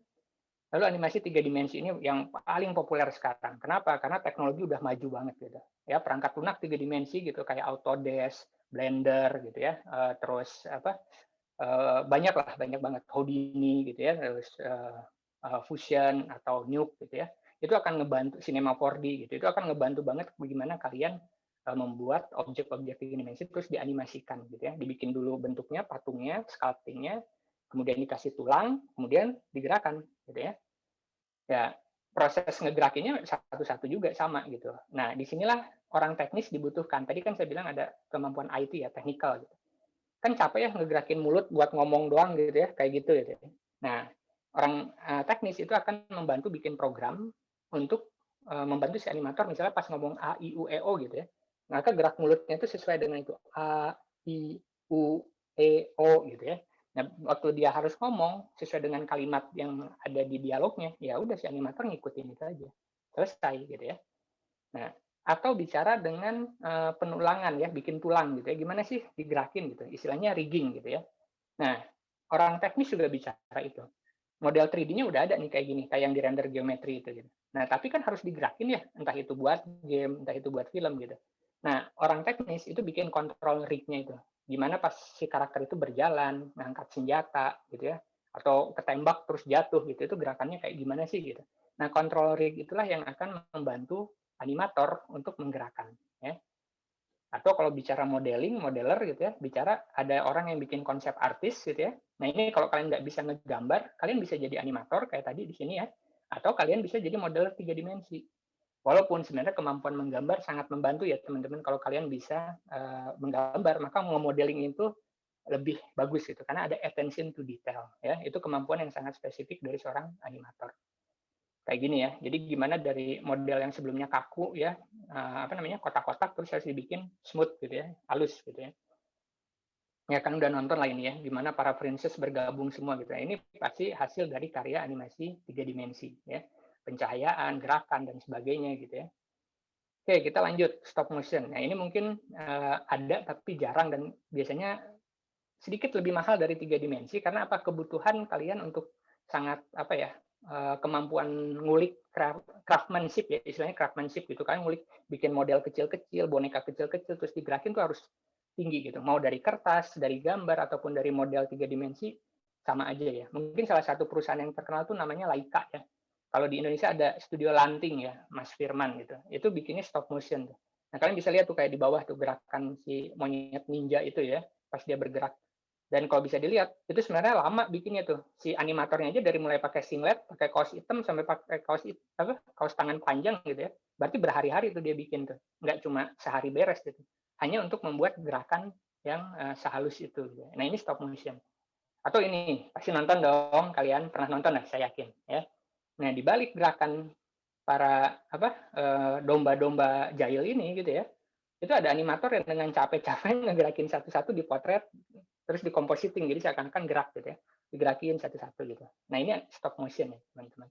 Lalu animasi 3 dimensi ini yang paling populer sekarang. Kenapa? Karena teknologi udah maju banget gitu. Ya, perangkat lunak 3 dimensi gitu kayak Autodesk, Blender gitu ya. Terus banyak banget Houdini gitu ya. Terus Fusion atau Nuke gitu ya. Itu akan ngebantu Cinema 4D gitu. Itu akan ngebantu banget bagaimana kalian membuat objek-objek 3 dimensi terus dianimasikan gitu ya. Dibikin dulu bentuknya, patungnya, sculptingnya, kemudian dikasih tulang, kemudian digerakkan gitu ya. Ya, proses ngegerakinnya satu-satu juga sama gitu. Nah, disinilah orang teknis dibutuhkan. Tadi kan saya bilang ada kemampuan IT ya, technical gitu. Kan capek ya ngegerakin mulut buat ngomong doang gitu ya, kayak gitu gitu. Nah, orang teknis itu akan membantu bikin program untuk membantu si animator misalnya pas ngomong A, I, U, E, O gitu ya. Maka gerak mulutnya itu sesuai dengan itu. A, I, U, E, O gitu ya. Nah, waktu dia harus ngomong sesuai dengan kalimat yang ada di dialognya, ya udah si animator ngikutin itu aja. Selesai gitu ya. Nah, atau bicara dengan penulangan ya, bikin tulang gitu ya. Gimana sih digerakin gitu. Istilahnya rigging gitu ya. Nah, orang teknis juga bicara itu. Model 3D-nya udah ada nih kayak gini, kayak yang di render geometri itu gitu. Nah, tapi kan harus digerakin ya, entah itu buat game, entah itu buat film gitu. Nah, orang teknis itu bikin control rig-nya itu. Gimana pas si karakter itu berjalan, ngangkat senjata gitu ya, atau ketembak terus jatuh gitu, itu gerakannya kayak gimana sih gitu. Nah, control rig itulah yang akan membantu animator untuk menggerakkan ya. Atau kalau bicara modeling, modeler gitu ya, bicara ada orang yang bikin konsep artis gitu ya. Nah, ini kalau kalian nggak bisa ngegambar, kalian bisa jadi animator kayak tadi di sini ya. Atau kalian bisa jadi modeler 3 dimensi. Walaupun sebenarnya kemampuan menggambar sangat membantu ya teman-teman, kalau kalian bisa menggambar, maka nge-modeling itu lebih bagus gitu karena ada attention to detail ya. Itu kemampuan yang sangat spesifik dari seorang animator. Kayak gini ya. Jadi gimana dari model yang sebelumnya kaku ya, kotak-kotak terus harus dibikin smooth gitu ya, halus gitu ya. Ya kan udah nonton lah ini ya, gimana para princess bergabung semua gitu. Ini pasti hasil dari karya animasi 3 dimensi ya. Pencahayaan, gerakan, dan sebagainya gitu ya. Oke, kita lanjut stop motion. Nah, ini mungkin ada tapi jarang dan biasanya sedikit lebih mahal dari 3 dimensi karena apa? Kebutuhan kalian untuk sangat kemampuan ngulik craftsmanship ya, istilahnya craftsmanship gitu kan, ngulik bikin model kecil-kecil, boneka kecil-kecil terus digerakin tuh harus tinggi gitu. Mau dari kertas, dari gambar ataupun dari model 3 dimensi sama aja ya. Mungkin salah satu perusahaan yang terkenal tuh namanya Laika ya. Kalau di Indonesia ada Studio Lanting ya, Mas Firman gitu. Itu bikinnya stop motion tuh. Nah, kalian bisa lihat tuh kayak di bawah tuh gerakan si monyet ninja itu ya, pas dia bergerak. Dan kalau bisa dilihat, itu sebenarnya lama bikinnya tuh. Si animatornya aja dari mulai pakai singlet, pakai kaos hitam, sampai pakai kaos tangan panjang gitu ya. Berarti berhari-hari tuh dia bikin tuh. Nggak cuma sehari beres gitu. Hanya untuk membuat gerakan yang sehalus itu. Gitu. Nah ini stop motion. Atau ini, pasti nonton dong, kalian pernah nonton lah, saya yakin. Ya. Nah di balik gerakan para domba-domba jahil ini gitu ya, itu ada animator yang dengan capek-capek ngegerakin satu-satu dipotret, terus dikompositing, jadi seakan-akan gerak gitu ya, digerakin satu-satu gitu. Nah ini stop motion ya teman-teman.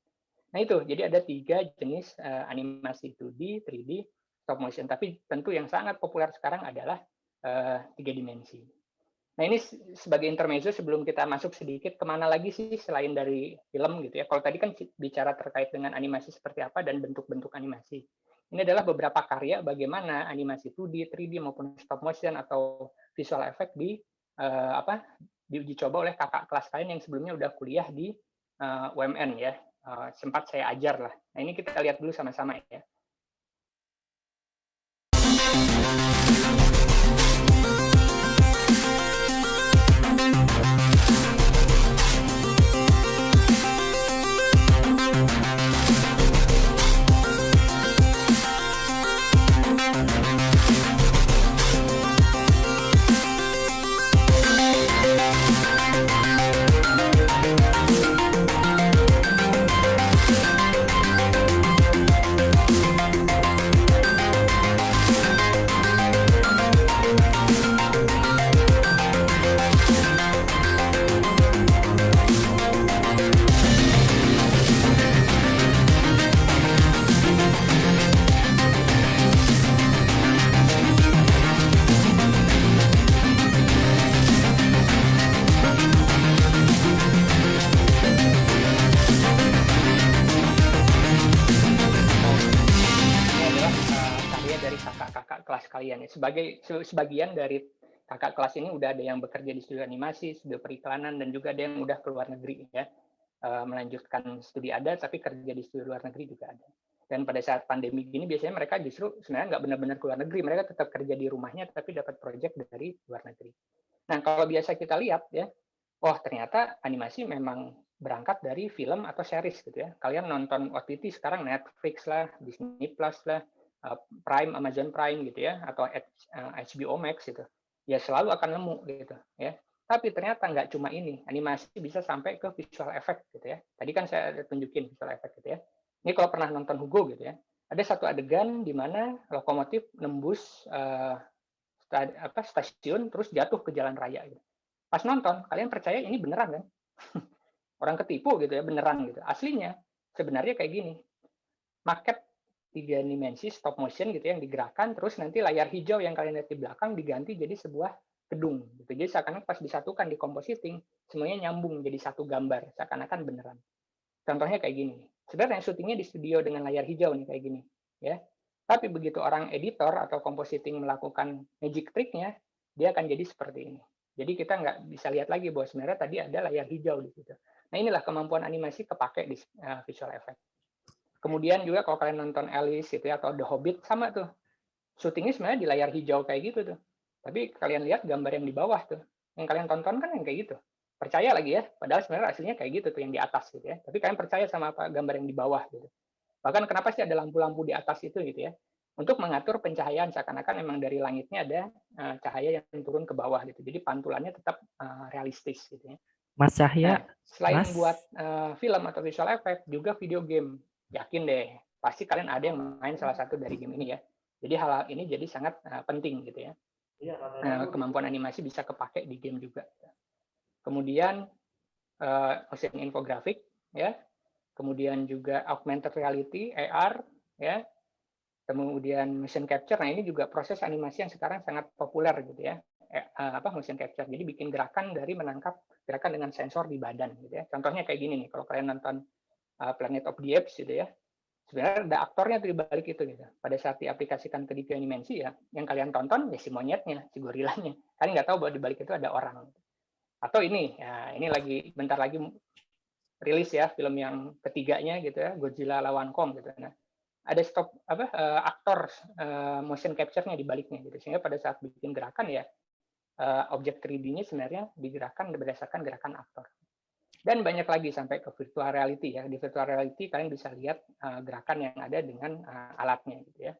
Nah itu, jadi ada 3 jenis animasi 2D, 3D, stop motion. Tapi tentu yang sangat populer sekarang adalah 3 dimensi. Nah ini sebagai intermezzo sebelum kita masuk sedikit kemana lagi sih selain dari film gitu ya. Kalau tadi kan bicara terkait dengan animasi seperti apa dan bentuk-bentuk animasi. Ini adalah beberapa karya bagaimana animasi 2D, 3D maupun stop motion atau visual effect diuji coba oleh kakak kelas kalian yang sebelumnya udah kuliah di UMN ya. Sempat saya ajar lah. Nah ini kita lihat dulu sama-sama ya. Sebagian dari kakak kelas ini udah ada yang bekerja di studio animasi, studio periklanan, dan juga ada yang udah ke luar negeri ya, melanjutkan studi ada tapi kerja di studio luar negeri juga ada. Dan pada saat pandemi gini biasanya mereka justru sebenarnya nggak benar-benar ke luar negeri, mereka tetap kerja di rumahnya tapi dapat proyek dari luar negeri. Nah kalau biasa kita lihat ya, oh ternyata animasi memang berangkat dari film atau series gitu ya. Kalian nonton OTT sekarang Netflix lah, Disney Plus lah, Prime, Amazon Prime gitu ya, atau HBO Max gitu, ya selalu akan nemu gitu ya. Tapi ternyata nggak cuma ini, animasi bisa sampai ke visual effect gitu ya. Tadi kan saya tunjukin visual effect gitu ya. Ini kalau pernah nonton Hugo gitu ya, ada satu adegan di mana lokomotif nembus stasiun terus jatuh ke jalan raya gitu. Pas nonton, kalian percaya ini beneran kan? Orang ketipu gitu ya, beneran gitu. Aslinya sebenarnya kayak gini. Maket 3 dimensi stop motion gitu yang digerakkan, terus nanti layar hijau yang kalian lihat di belakang diganti jadi sebuah gedung gitu. Jadi seakan-akan pas disatukan di compositing semuanya nyambung jadi satu gambar, seakan-akan beneran. Contohnya kayak gini. Sebenarnya syutingnya di studio dengan layar hijau nih kayak gini, ya. Tapi begitu orang editor atau compositing melakukan magic trick-nya, dia akan jadi seperti ini. Jadi kita nggak bisa lihat lagi bahwa sebenarnya tadi ada layar hijau di situ. Nah inilah kemampuan animasi kepake di visual effect. Kemudian juga kalau kalian nonton Alice gitu ya, atau The Hobbit sama tuh. Syutingnya sebenarnya di layar hijau kayak gitu tuh. Tapi kalian lihat gambar yang di bawah tuh. Yang kalian tonton kan yang kayak gitu. Percaya lagi ya, padahal sebenarnya aslinya kayak gitu tuh yang di atas gitu ya. Tapi kalian percaya sama apa gambar yang di bawah gitu. Bahkan kenapa sih ada lampu-lampu di atas itu gitu ya? Untuk mengatur pencahayaan seakan-akan memang dari langitnya ada cahaya yang turun ke bawah gitu. Jadi pantulannya tetap realistis gitu ya. Mas Cahya, Nah, selain buat film atau visual effect, juga video game. Yakin deh, pasti kalian ada yang main salah satu dari game ini ya. Jadi hal ini jadi sangat penting gitu ya. Kemampuan animasi bisa kepake di game juga. Kemudian motion infographic ya. Kemudian juga augmented reality, AR ya. Kemudian motion capture. Nah, ini juga proses animasi yang sekarang sangat populer gitu ya. Motion capture. Jadi bikin gerakan dari menangkap gerakan dengan sensor di badan gitu ya. Contohnya kayak gini nih, kalau kalian nonton Planet of the Apes gitu ya. Sebenarnya ada aktornya di balik itu gitu. Pada saat diaplikasikan ke 3 dimensi ya, yang kalian tonton ya si monyetnya, si gorilanya. Kalian nggak tahu bahwa di balik itu ada orang. Atau ini, ya ini lagi bentar lagi rilis ya film yang ketiganya gitu ya, Godzilla lawan Kong gitu. Nah, ada aktor motion capture-nya di baliknya gitu. Sehingga pada saat bikin gerakan ya objek 3D-nya sebenarnya digerakkan berdasarkan gerakan aktor. Dan banyak lagi sampai ke virtual reality ya. Di virtual reality kalian bisa lihat gerakan yang ada dengan alatnya gitu ya.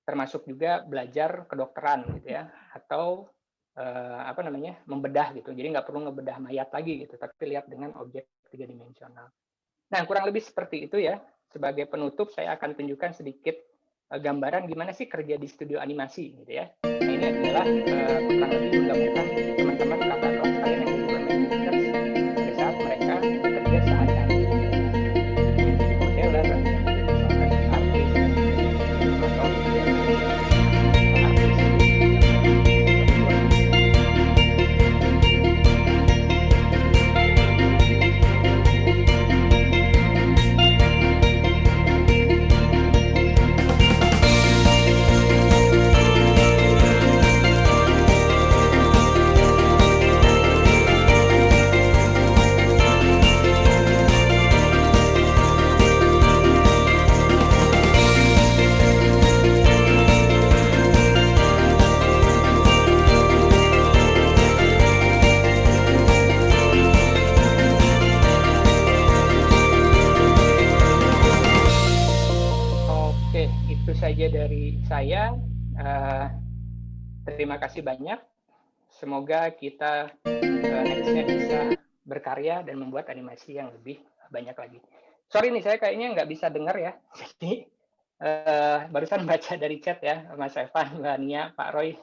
Termasuk juga belajar kedokteran gitu ya, atau membedah gitu. Jadi nggak perlu ngebedah mayat lagi gitu, tapi lihat dengan objek 3 dimensional. Nah, kurang lebih seperti itu ya. Sebagai penutup saya akan tunjukkan sedikit gambaran gimana sih kerja di studio animasi gitu ya. Nah, ini adalah kurang lebih menggabungkan teman-teman kakak kelas kalian yang juga Makers pada saat mereka bekerja sehari-hari. Jadi modeler, artis, atau itu saja dari saya. Terima kasih banyak. Semoga kita nextnya bisa berkarya dan membuat animasi yang lebih banyak lagi. Sorry nih, saya kayaknya nggak bisa dengar ya. Jadi barusan baca dari chat ya, Mas Evan, Mbak Nia, Pak Roy.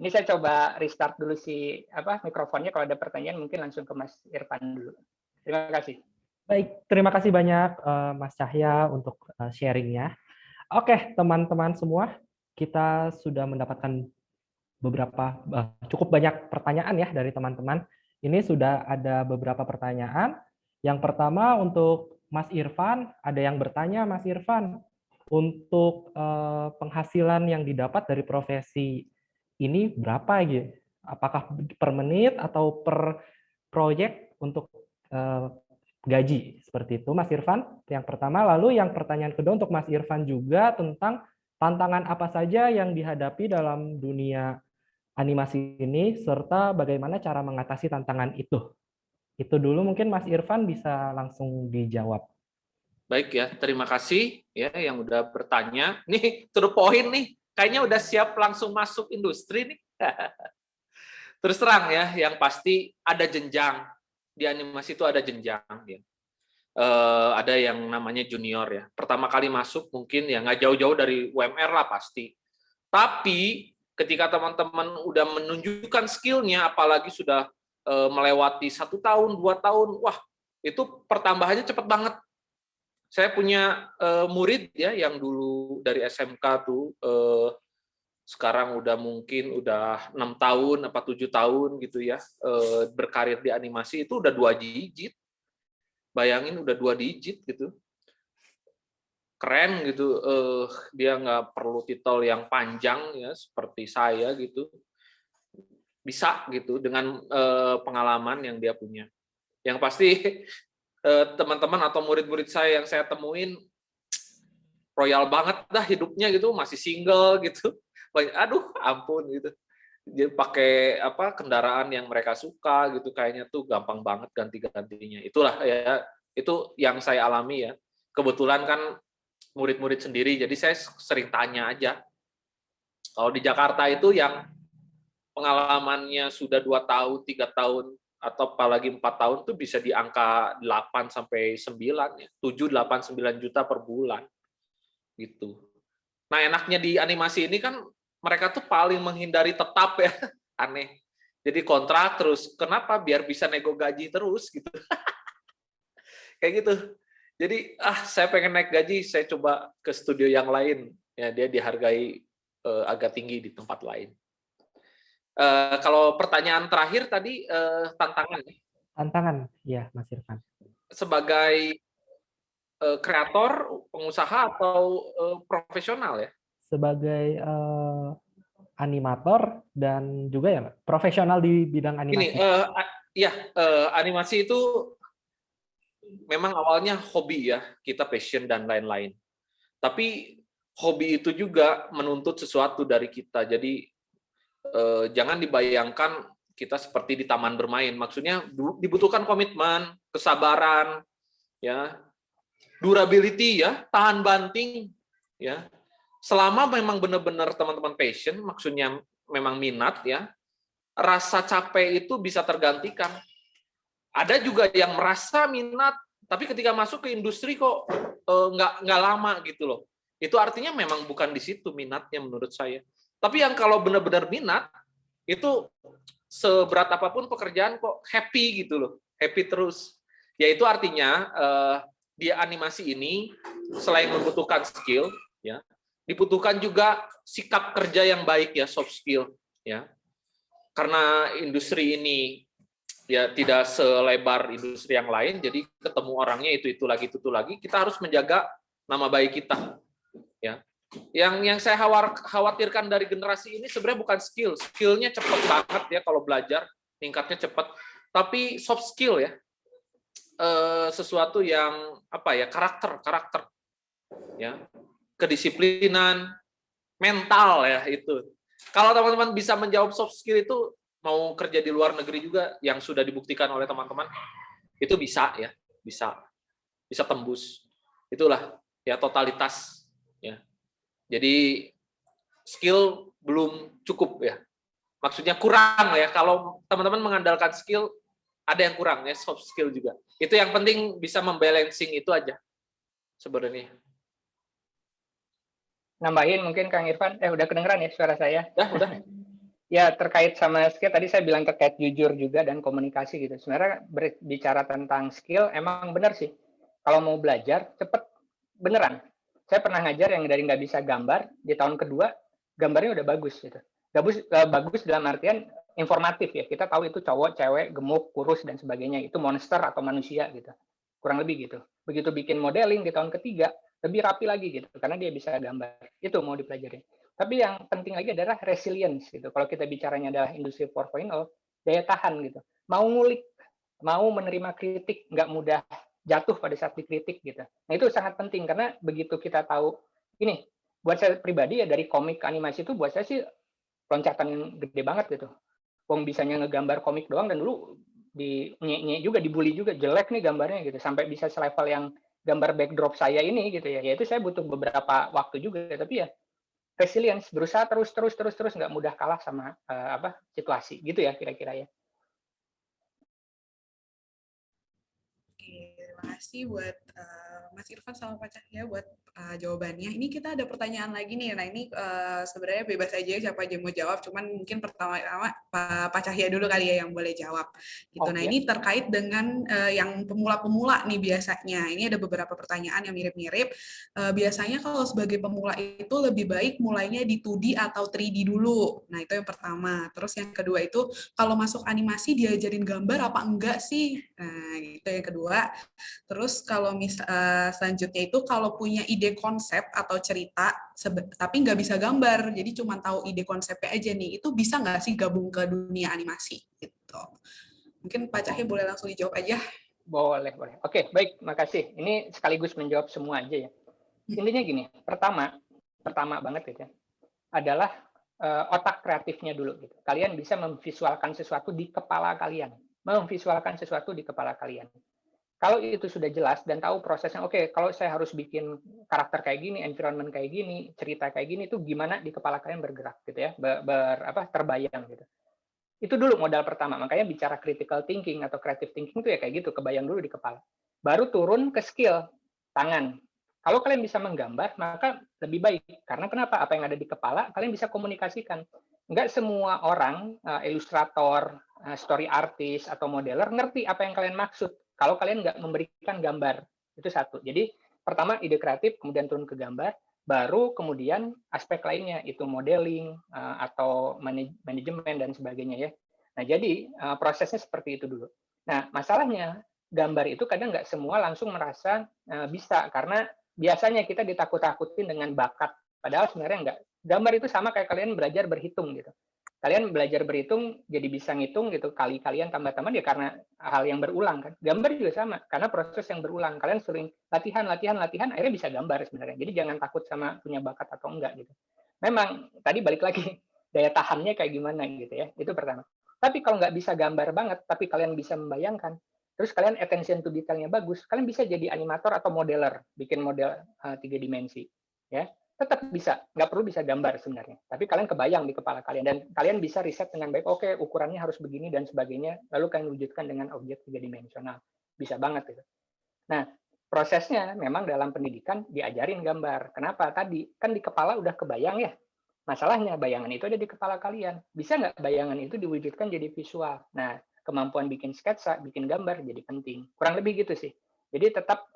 Ini saya coba restart dulu mikrofonnya. Kalau ada pertanyaan mungkin langsung ke Mas Irfan dulu. Terima kasih. Baik, terima kasih banyak Mas Cahya untuk sharingnya. Oke, teman-teman semua, kita sudah mendapatkan beberapa cukup banyak pertanyaan ya dari teman-teman. Ini sudah ada beberapa pertanyaan. Yang pertama untuk Mas Irfan, ada yang bertanya, Mas Irfan, untuk penghasilan yang didapat dari profesi ini berapa gitu? Apakah per menit atau per proyek untuk gaji? Seperti itu, Mas Irfan. Yang pertama, lalu yang pertanyaan kedua untuk Mas Irfan juga tentang tantangan apa saja yang dihadapi dalam dunia animasi ini, serta bagaimana cara mengatasi tantangan itu. Itu dulu mungkin Mas Irfan bisa langsung dijawab. Baik ya, terima kasih ya yang udah bertanya. Nih, to the point nih, kayaknya udah siap langsung masuk industri nih. Terus terang ya, yang pasti ada jenjang. Di animasi itu ada jenjang. Ya. Ada yang namanya junior ya. Pertama kali masuk mungkin ya nggak jauh-jauh dari UMR lah pasti. Tapi ketika teman-teman udah menunjukkan skillnya, apalagi sudah melewati 1 tahun, 2 tahun, wah itu pertambahannya cepat banget. Saya punya murid ya yang dulu dari SMK tuh sekarang udah mungkin udah 6 tahun apa 7 tahun gitu ya berkarir di animasi, itu udah 2 digit. Bayangin udah 2 digit gitu. Keren gitu, dia nggak perlu titel yang panjang ya seperti saya gitu. Bisa gitu dengan pengalaman yang dia punya. Yang pasti teman-teman atau murid-murid saya yang saya temuin royal banget dah hidupnya gitu, masih single gitu. Aduh, ampun gitu. Dia pakai kendaraan yang mereka suka gitu, kayaknya tuh gampang banget ganti-gantinya. Itulah ya, itu yang saya alami ya. Kebetulan kan murid-murid sendiri, jadi saya sering tanya aja. Kalau di Jakarta itu yang pengalamannya sudah 2 tahun, 3 tahun, atau apalagi 4 tahun tuh bisa di angka 8 sampai 9 ya. 7, 8, 9 juta per bulan. Gitu. Nah, enaknya di animasi ini kan mereka tuh paling menghindari tetap ya, aneh. Jadi kontrak terus, kenapa? Biar bisa nego gaji terus gitu. Kayak gitu. Jadi saya pengen naik gaji, saya coba ke studio yang lain. Ya dia dihargai agak tinggi di tempat lain. Kalau pertanyaan terakhir tadi tantangan. Tantangan, ya Mas Irfan. Sebagai kreator, pengusaha atau profesional ya? Sebagai animator dan juga ya profesional di bidang animasi. Ini animasi itu memang awalnya hobi ya, kita passion dan lain-lain. Tapi hobi itu juga menuntut sesuatu dari kita. Jadi jangan dibayangkan kita seperti di taman bermain. Maksudnya dibutuhkan komitmen, kesabaran, ya, durability, ya, tahan banting, ya. Selama memang benar-benar teman-teman passion, maksudnya memang minat, ya, rasa capek itu bisa tergantikan. Ada juga yang merasa minat, tapi ketika masuk ke industri kok nggak lama gitu loh. Itu artinya memang bukan di situ minatnya menurut saya. Tapi yang kalau benar-benar minat, itu seberat apapun pekerjaan kok happy gitu loh, happy terus. Yaitu artinya di animasi ini selain membutuhkan skill, ya, dibutuhkan juga sikap kerja yang baik, ya, soft skill, ya. Karena industri ini ya tidak selebar industri yang lain, jadi ketemu orangnya itu lagi, kita harus menjaga nama baik kita, ya. Yang saya khawatirkan dari generasi ini sebenarnya bukan skillnya cepat banget, ya, kalau belajar tingkatnya cepat, tapi soft skill, ya, sesuatu yang apa ya, karakter, ya, kedisiplinan, mental, ya, itu. Kalau teman-teman bisa menjawab soft skill itu, mau kerja di luar negeri juga yang sudah dibuktikan oleh teman-teman, itu bisa, ya, bisa tembus. Itulah, ya, totalitas, ya. Jadi skill belum cukup, ya. Maksudnya kurang, ya. Kalau teman-teman mengandalkan skill, ada yang kurang, ya, soft skill juga. Itu yang penting bisa membalancing itu aja sebenarnya. Nambahin mungkin Kang Irfan, udah kedengeran ya suara saya? Ya, udah. Ya, terkait sama skill, tadi saya bilang terkait jujur juga dan komunikasi gitu. Sebenarnya berbicara tentang skill, emang benar sih. Kalau mau belajar, cepet, beneran. Saya pernah ngajar yang dari nggak bisa gambar, di tahun kedua, gambarnya udah bagus gitu. Bagus dalam artian informatif, ya. Kita tahu itu cowok, cewek, gemuk, kurus, dan sebagainya. Itu monster atau manusia gitu. Kurang lebih gitu. Begitu bikin modeling di tahun ketiga, lebih rapi lagi gitu. Karena dia bisa gambar. Itu mau dipelajari. Tapi yang penting lagi adalah resilience gitu. Kalau kita bicaranya adalah industri 4.0, daya tahan gitu. Mau ngulik, mau menerima kritik, nggak mudah jatuh pada saat dikritik gitu. Nah itu sangat penting karena begitu kita tahu ini, buat saya pribadi ya dari komik animasi itu buat saya sih loncatan gede banget gitu. Wong bisanya ngegambar komik doang dan dulu di nye juga dibully juga, jelek nih gambarnya gitu. Sampai bisa selevel yang gambar backdrop saya ini gitu ya. Yaitu saya butuh beberapa waktu juga, tapi ya resilience, berusaha terus nggak mudah kalah sama situasi gitu ya kira-kira ya. Oke, terima kasih buat Mas Irfan sama Pak Cahya buat jawabannya. Ini kita ada pertanyaan lagi nih. Nah ini sebenarnya bebas aja siapa aja mau jawab. Cuman mungkin pertama-tama Pak Cahya dulu kali ya yang boleh jawab. Gitu. Nah ini terkait dengan yang pemula-pemula nih biasanya. Ini ada beberapa pertanyaan yang mirip-mirip. Biasanya kalau sebagai pemula itu lebih baik mulainya di 2D atau 3D dulu. Nah itu yang pertama. Terus yang kedua itu kalau masuk animasi diajarin gambar apa enggak sih? Nah itu yang kedua. Terus kalau selanjutnya itu kalau punya ide konsep atau cerita tapi nggak bisa gambar, jadi cuma tahu ide konsepnya aja nih, itu bisa nggak sih gabung ke dunia animasi? Gitu. Mungkin Pak Cahya boleh langsung dijawab aja. Boleh. Oke, baik, makasih. Ini sekaligus menjawab semua aja ya. Intinya gini, pertama banget gitu ya, adalah otak kreatifnya dulu gitu. Kalian bisa memvisualkan sesuatu di kepala kalian. Kalau itu sudah jelas dan tahu prosesnya, oke, kalau saya harus bikin karakter kayak gini, environment kayak gini, cerita kayak gini, itu gimana di kepala kalian bergerak gitu ya, terbayang gitu. Itu dulu modal pertama. Makanya bicara critical thinking atau creative thinking itu ya kayak gitu, kebayang dulu di kepala. Baru turun ke skill, tangan. Kalau kalian bisa menggambar, maka lebih baik. Karena kenapa? Apa yang ada di kepala, kalian bisa komunikasikan. Nggak semua orang, ilustrator, story artist, atau modeler, ngerti apa yang kalian maksud. Kalau kalian nggak memberikan gambar. Itu satu. Jadi, pertama ide kreatif, kemudian turun ke gambar, baru kemudian aspek lainnya, itu modeling, atau manajemen, dan sebagainya ya. Nah, jadi prosesnya seperti itu dulu. Nah, masalahnya, gambar itu kadang nggak semua langsung merasa bisa, karena biasanya kita ditakut-takutin dengan bakat. Padahal sebenarnya nggak. Gambar itu sama kayak kalian belajar berhitung gitu. Kalian belajar berhitung jadi bisa ngitung gitu, kali-kalian tambah-tambah ya karena hal yang berulang kan. Gambar juga sama, karena proses yang berulang. Kalian sering latihan, akhirnya bisa gambar sebenarnya. Jadi jangan takut sama punya bakat atau enggak gitu. Memang tadi balik lagi, daya tahannya kayak gimana gitu ya. Itu pertama. Tapi kalau nggak bisa gambar banget, tapi kalian bisa membayangkan, terus kalian attention to detailnya bagus, kalian bisa jadi animator atau modeler, bikin model 3 dimensi. Ya, tetap bisa, nggak perlu bisa gambar sebenarnya. Tapi kalian kebayang di kepala kalian, dan kalian bisa riset dengan baik, oke, ukurannya harus begini dan sebagainya, lalu kalian wujudkan dengan objek 3 dimensional. Bisa banget itu. Nah, prosesnya memang dalam pendidikan diajarin gambar. Kenapa? Tadi, kan di kepala udah kebayang ya. Masalahnya, bayangan itu ada di kepala kalian. Bisa nggak bayangan itu diwujudkan jadi visual? Nah, kemampuan bikin sketsa, bikin gambar jadi penting. Kurang lebih gitu sih. Jadi tetap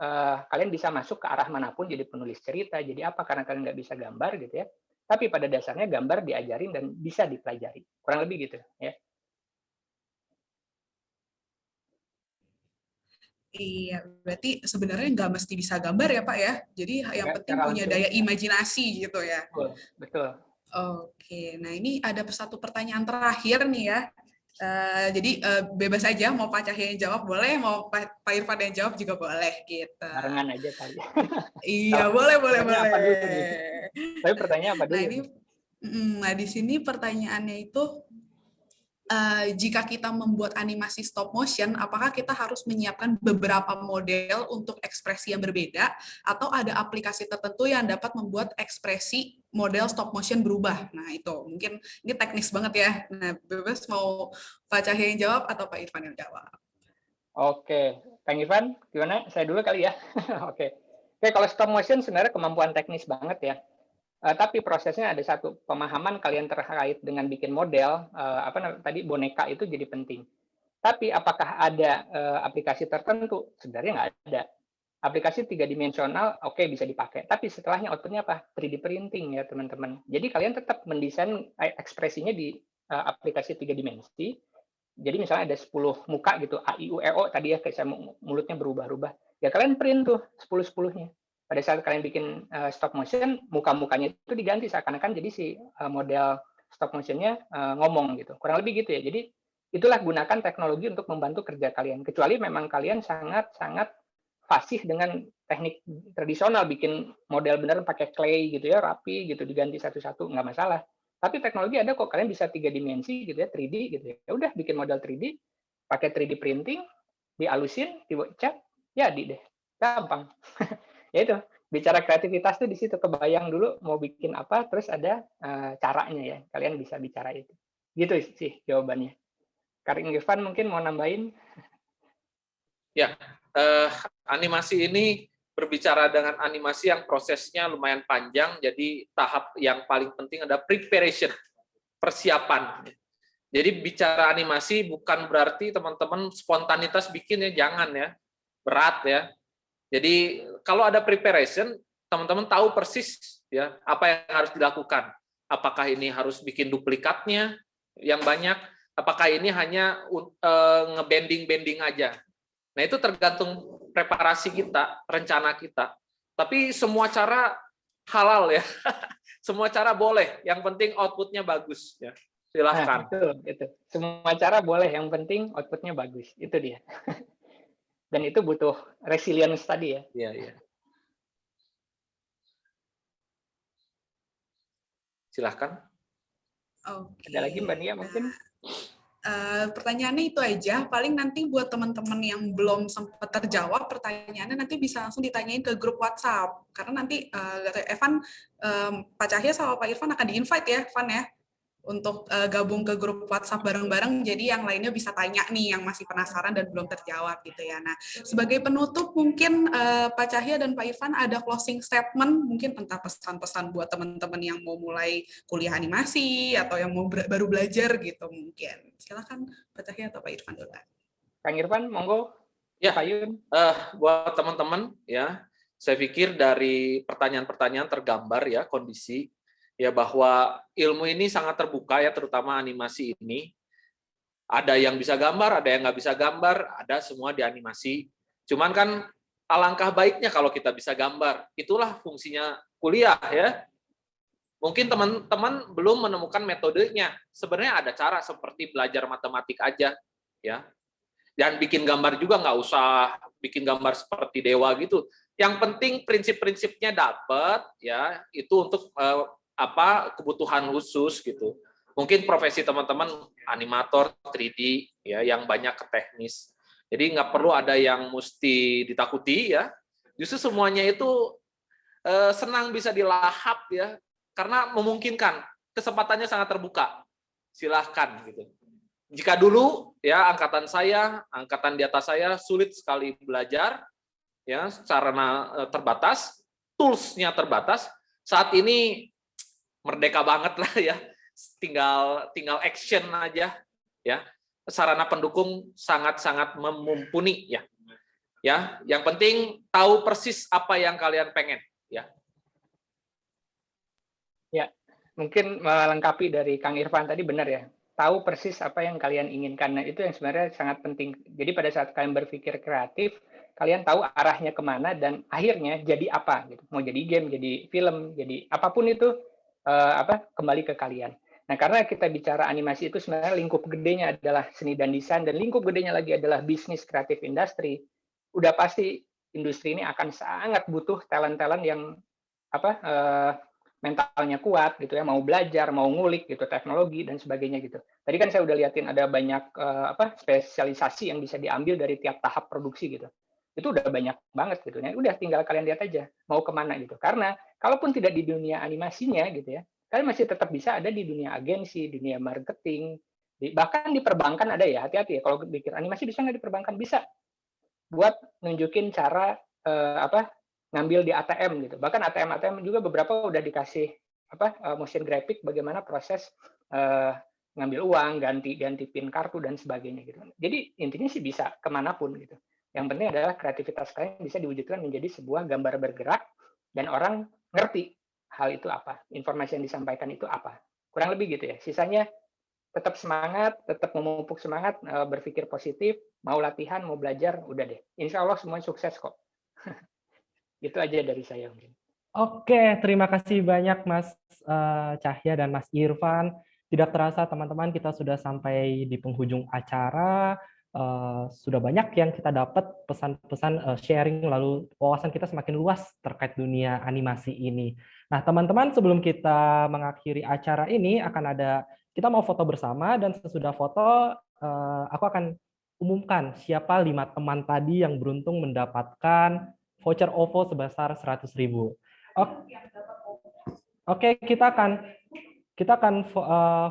kalian bisa masuk ke arah manapun, jadi penulis cerita, jadi apa, karena kalian nggak bisa gambar gitu ya. Tapi pada dasarnya gambar diajarin dan bisa dipelajari. Kurang lebih gitu ya. Iya, berarti sebenarnya nggak mesti bisa gambar ya Pak ya. Jadi yang Nggak penting secara punya langsung. daya imajinasi gitu ya. Betul, betul. Oke, nah ini ada satu pertanyaan terakhir nih ya. Jadi bebas aja, mau Pak Cahya yang jawab boleh, mau Pak Irfan yang jawab juga boleh gitu. Barengan aja kali. Iya, boleh. Pertanyaannya apa dulu nih? Tapi pertanyaannya apa dulu? Nah ini, nah di sini pertanyaannya itu, jika kita membuat animasi stop motion, apakah kita harus menyiapkan beberapa model untuk ekspresi yang berbeda, atau ada aplikasi tertentu yang dapat membuat ekspresi model stop motion berubah? Nah itu mungkin ini teknis banget ya. Nah bebas mau Pak Cahya yang jawab atau Pak Irfan yang jawab. Oke, Kang Irfan, gimana? Saya dulu kali ya. Oke, kalau stop motion sebenarnya kemampuan teknis banget ya. Tapi prosesnya ada satu, pemahaman kalian terkait dengan bikin model, tadi boneka itu jadi penting. Tapi apakah ada aplikasi tertentu? Sebenarnya nggak ada. Aplikasi 3 dimensional, oke, bisa dipakai. Tapi setelahnya outputnya apa? 3D printing ya teman-teman. Jadi kalian tetap mendesain ekspresinya di aplikasi 3 dimensi. Jadi misalnya ada 10 muka gitu, A, I, U, E, O, tadi ya, kayak saya mulutnya berubah-ubah. Ya kalian print tuh 10-10-nya. Pada saat kalian bikin stop motion, muka-mukanya itu diganti seakan-akan jadi si model stop motionnya ngomong gitu. Kurang lebih gitu ya. Jadi itulah, gunakan teknologi untuk membantu kerja kalian. Kecuali memang kalian sangat-sangat fasih dengan teknik tradisional, bikin model beneran pakai clay gitu ya, rapi gitu, diganti satu-satu, nggak masalah. Tapi teknologi ada kok, kalian bisa 3 dimensi gitu ya, 3D gitu ya. Ya udah, bikin model 3D, pakai 3D printing, dialusin, dicat, jadi deh. Gampang. Ya itu, bicara kreativitas tuh di situ, kebayang dulu mau bikin apa, terus ada caranya ya, kalian bisa bicara itu. Gitu sih jawabannya. Kang Irfan mungkin mau nambahin? Ya, animasi ini berbicara dengan animasi yang prosesnya lumayan panjang, jadi tahap yang paling penting ada preparation, persiapan. Jadi bicara animasi bukan berarti teman-teman spontanitas bikin ya, jangan ya, berat ya. Jadi kalau ada preparation, teman-teman tahu persis ya apa yang harus dilakukan. Apakah ini harus bikin duplikatnya yang banyak? Apakah ini hanya ngebanding-banding aja? Nah itu tergantung preparasi kita, rencana kita. Tapi semua cara halal ya, semua cara boleh. Yang penting outputnya bagus ya. Silahkan. Nah, itu. Semua cara boleh, yang penting outputnya bagus. Itu dia. Dan itu butuh resilience tadi ya. Iya. Silahkan. Oke. Ada lagi Mbak Nia mungkin? Pertanyaannya itu aja. Paling nanti buat teman-teman yang belum sempat terjawab pertanyaannya, nanti bisa langsung ditanyain ke grup WhatsApp. Karena nanti Evan, Pak Cahya sama Pak Irfan akan di-invite ya, Evan ya, untuk gabung ke grup WhatsApp bareng-bareng, jadi yang lainnya bisa tanya nih yang masih penasaran dan belum terjawab gitu ya. Nah, sebagai penutup mungkin Pak Cahya dan Pak Irfan ada closing statement, mungkin entah pesan-pesan buat teman-teman yang mau mulai kuliah animasi atau yang mau baru belajar gitu mungkin. Silakan Pak Cahya atau Pak Irfan dulu. Kang Irfan, monggo. Ya, Payun. Buat teman-teman ya, saya pikir dari pertanyaan-pertanyaan tergambar ya kondisi ya bahwa ilmu ini sangat terbuka ya, terutama animasi ini. Ada yang bisa gambar, ada yang nggak bisa gambar, ada semua di animasi. Cuman kan alangkah baiknya kalau kita bisa gambar. Itulah fungsinya kuliah ya. Mungkin teman-teman belum menemukan metodenya. Sebenarnya ada cara seperti belajar matematik aja ya. Dan bikin gambar juga nggak usah bikin gambar seperti dewa gitu. Yang penting prinsip-prinsipnya dapat ya, itu untuk kebutuhan khusus gitu. Mungkin profesi teman-teman animator 3D ya yang banyak ke teknis. Jadi nggak perlu ada yang mesti ditakuti ya. Justru semuanya itu senang bisa dilahap ya, karena memungkinkan, kesempatannya sangat terbuka. Silahkan gitu. Jika dulu ya angkatan saya, angkatan di atas saya sulit sekali belajar ya, sarana terbatas, tools-nya terbatas. Saat ini merdeka banget lah ya. Tinggal action aja ya. Sarana pendukung sangat-sangat mumpuni ya. Ya, yang penting tahu persis apa yang kalian pengen ya. Ya, mungkin melengkapi dari Kang Irfan tadi benar ya. Tahu persis apa yang kalian inginkan. Nah, itu yang sebenarnya sangat penting. Jadi pada saat kalian berpikir kreatif, kalian tahu arahnya kemana dan akhirnya jadi apa gitu. Mau jadi game, jadi film, jadi apapun itu kembali ke kalian. Nah, karena kita bicara animasi itu sebenarnya lingkup gedenya adalah seni dan desain, dan lingkup gedenya lagi adalah bisnis kreatif industri. Udah pasti industri ini akan sangat butuh talent-talent yang mentalnya kuat gitu ya, mau belajar, mau ngulik gitu, teknologi dan sebagainya gitu. Tadi kan saya udah liatin ada banyak spesialisasi yang bisa diambil dari tiap tahap produksi gitu. Itu udah banyak banget gitu ya. Udah tinggal kalian lihat aja mau kemana gitu. Karena kalaupun tidak di dunia animasinya gitu ya, kalian masih tetap bisa ada di dunia agensi, dunia marketing, bahkan di perbankan ada ya. Hati-hati ya kalau pikir animasi bisa nggak di perbankan, bisa. Buat nunjukin cara ngambil di ATM gitu. Bahkan ATM juga beberapa udah dikasih motion graphic bagaimana proses ngambil uang, ganti PIN kartu dan sebagainya gitu. Jadi intinya sih bisa kemanapun gitu. Yang penting adalah kreativitas kalian bisa diwujudkan menjadi sebuah gambar bergerak dan orang ngerti hal itu apa, informasi yang disampaikan itu apa. Kurang lebih gitu ya. Sisanya tetap semangat, tetap memupuk semangat, berpikir positif, mau latihan, mau belajar, udah deh. Insya Allah semuanya sukses kok. Itu aja dari saya mungkin. Oke, terima kasih banyak Mas Cahya dan Mas Irfan. Tidak terasa teman-teman kita sudah sampai di penghujung acara. Sudah banyak yang kita dapat pesan-pesan sharing, lalu wawasan kita semakin luas terkait dunia animasi ini. Nah, teman-teman, sebelum kita mengakhiri acara ini kita mau foto bersama, dan sesudah foto aku akan umumkan siapa 5 teman tadi yang beruntung mendapatkan voucher OVO sebesar 100.000. Oke, kita akan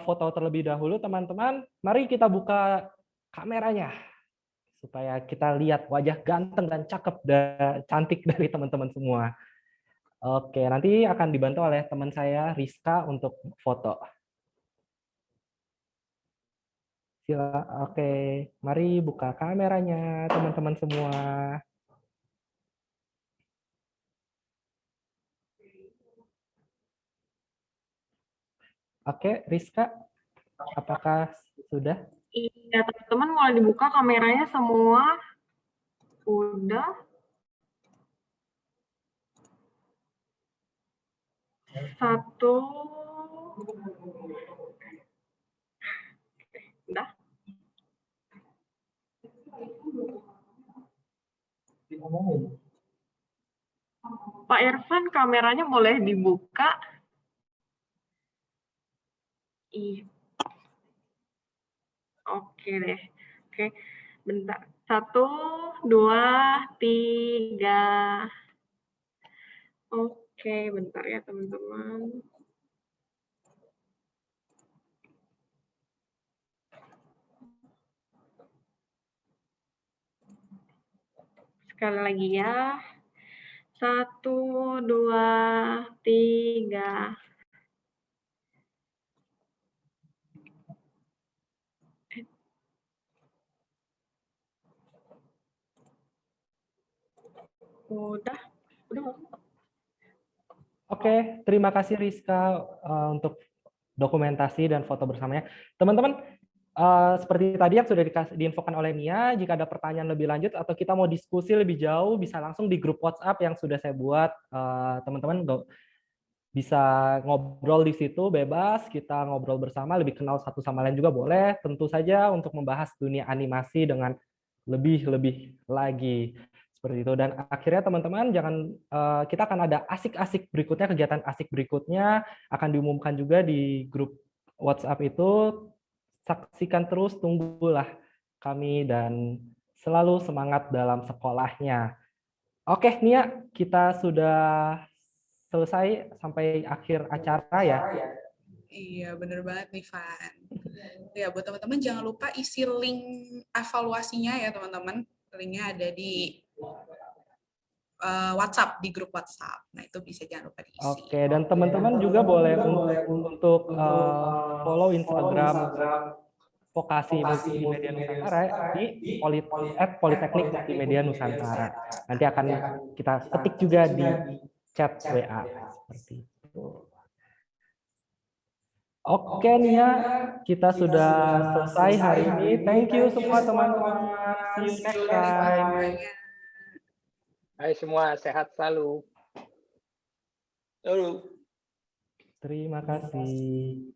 foto terlebih dahulu, teman-teman. Mari kita buka kameranya supaya kita lihat wajah ganteng dan cakep dan cantik dari teman-teman semua. Oke, nanti akan dibantu oleh teman saya Rizka untuk foto. Oke, mari buka kameranya teman-teman semua. Oke, Rizka, apakah sudah? Iya, teman-teman mulai dibuka kameranya semua. Udah. Satu. Udah. Pak Irfan, kameranya boleh dibuka. Iya. Oke deh. Oke, bentar. 1, 2, 3. Oke, bentar ya teman-teman. Sekali lagi ya. 1, 2, 3. Udah. Oke, terima kasih Rizka untuk dokumentasi dan foto bersamanya. Teman-teman, seperti tadi yang sudah diinfokan oleh Nia, jika ada pertanyaan lebih lanjut atau kita mau diskusi lebih jauh, bisa langsung di grup WhatsApp yang sudah saya buat. Teman-teman bisa ngobrol di situ bebas, kita ngobrol bersama, lebih kenal satu sama lain juga boleh. Tentu saja untuk membahas dunia animasi dengan lebih lagi. Seperti itu. Dan akhirnya teman-teman kita akan ada asik-asik berikutnya, kegiatan asik berikutnya akan diumumkan juga di grup WhatsApp itu saksikan terus, tunggulah kami dan selalu semangat dalam sekolahnya. Oke, Nia, kita sudah selesai sampai akhir acara ya. Iya, bener banget nih, Van. Ya, buat teman-teman jangan lupa isi link evaluasinya ya, teman-teman. Linknya ada di WhatsApp, di grup WhatsApp. Nah, itu bisa jangan lupa diisi. Oke, dan teman-teman juga boleh untuk follow Instagram Vokasi Multimedia Nusantara di Politeknik Multimedia Nusantara. Nanti akan kita ketik juga di chat WA seperti itu. Oke Nia, kita sudah selesai hari ini. Thank you semua teman-teman. See you next time. Hai semua, sehat selalu. Halo. Terima kasih.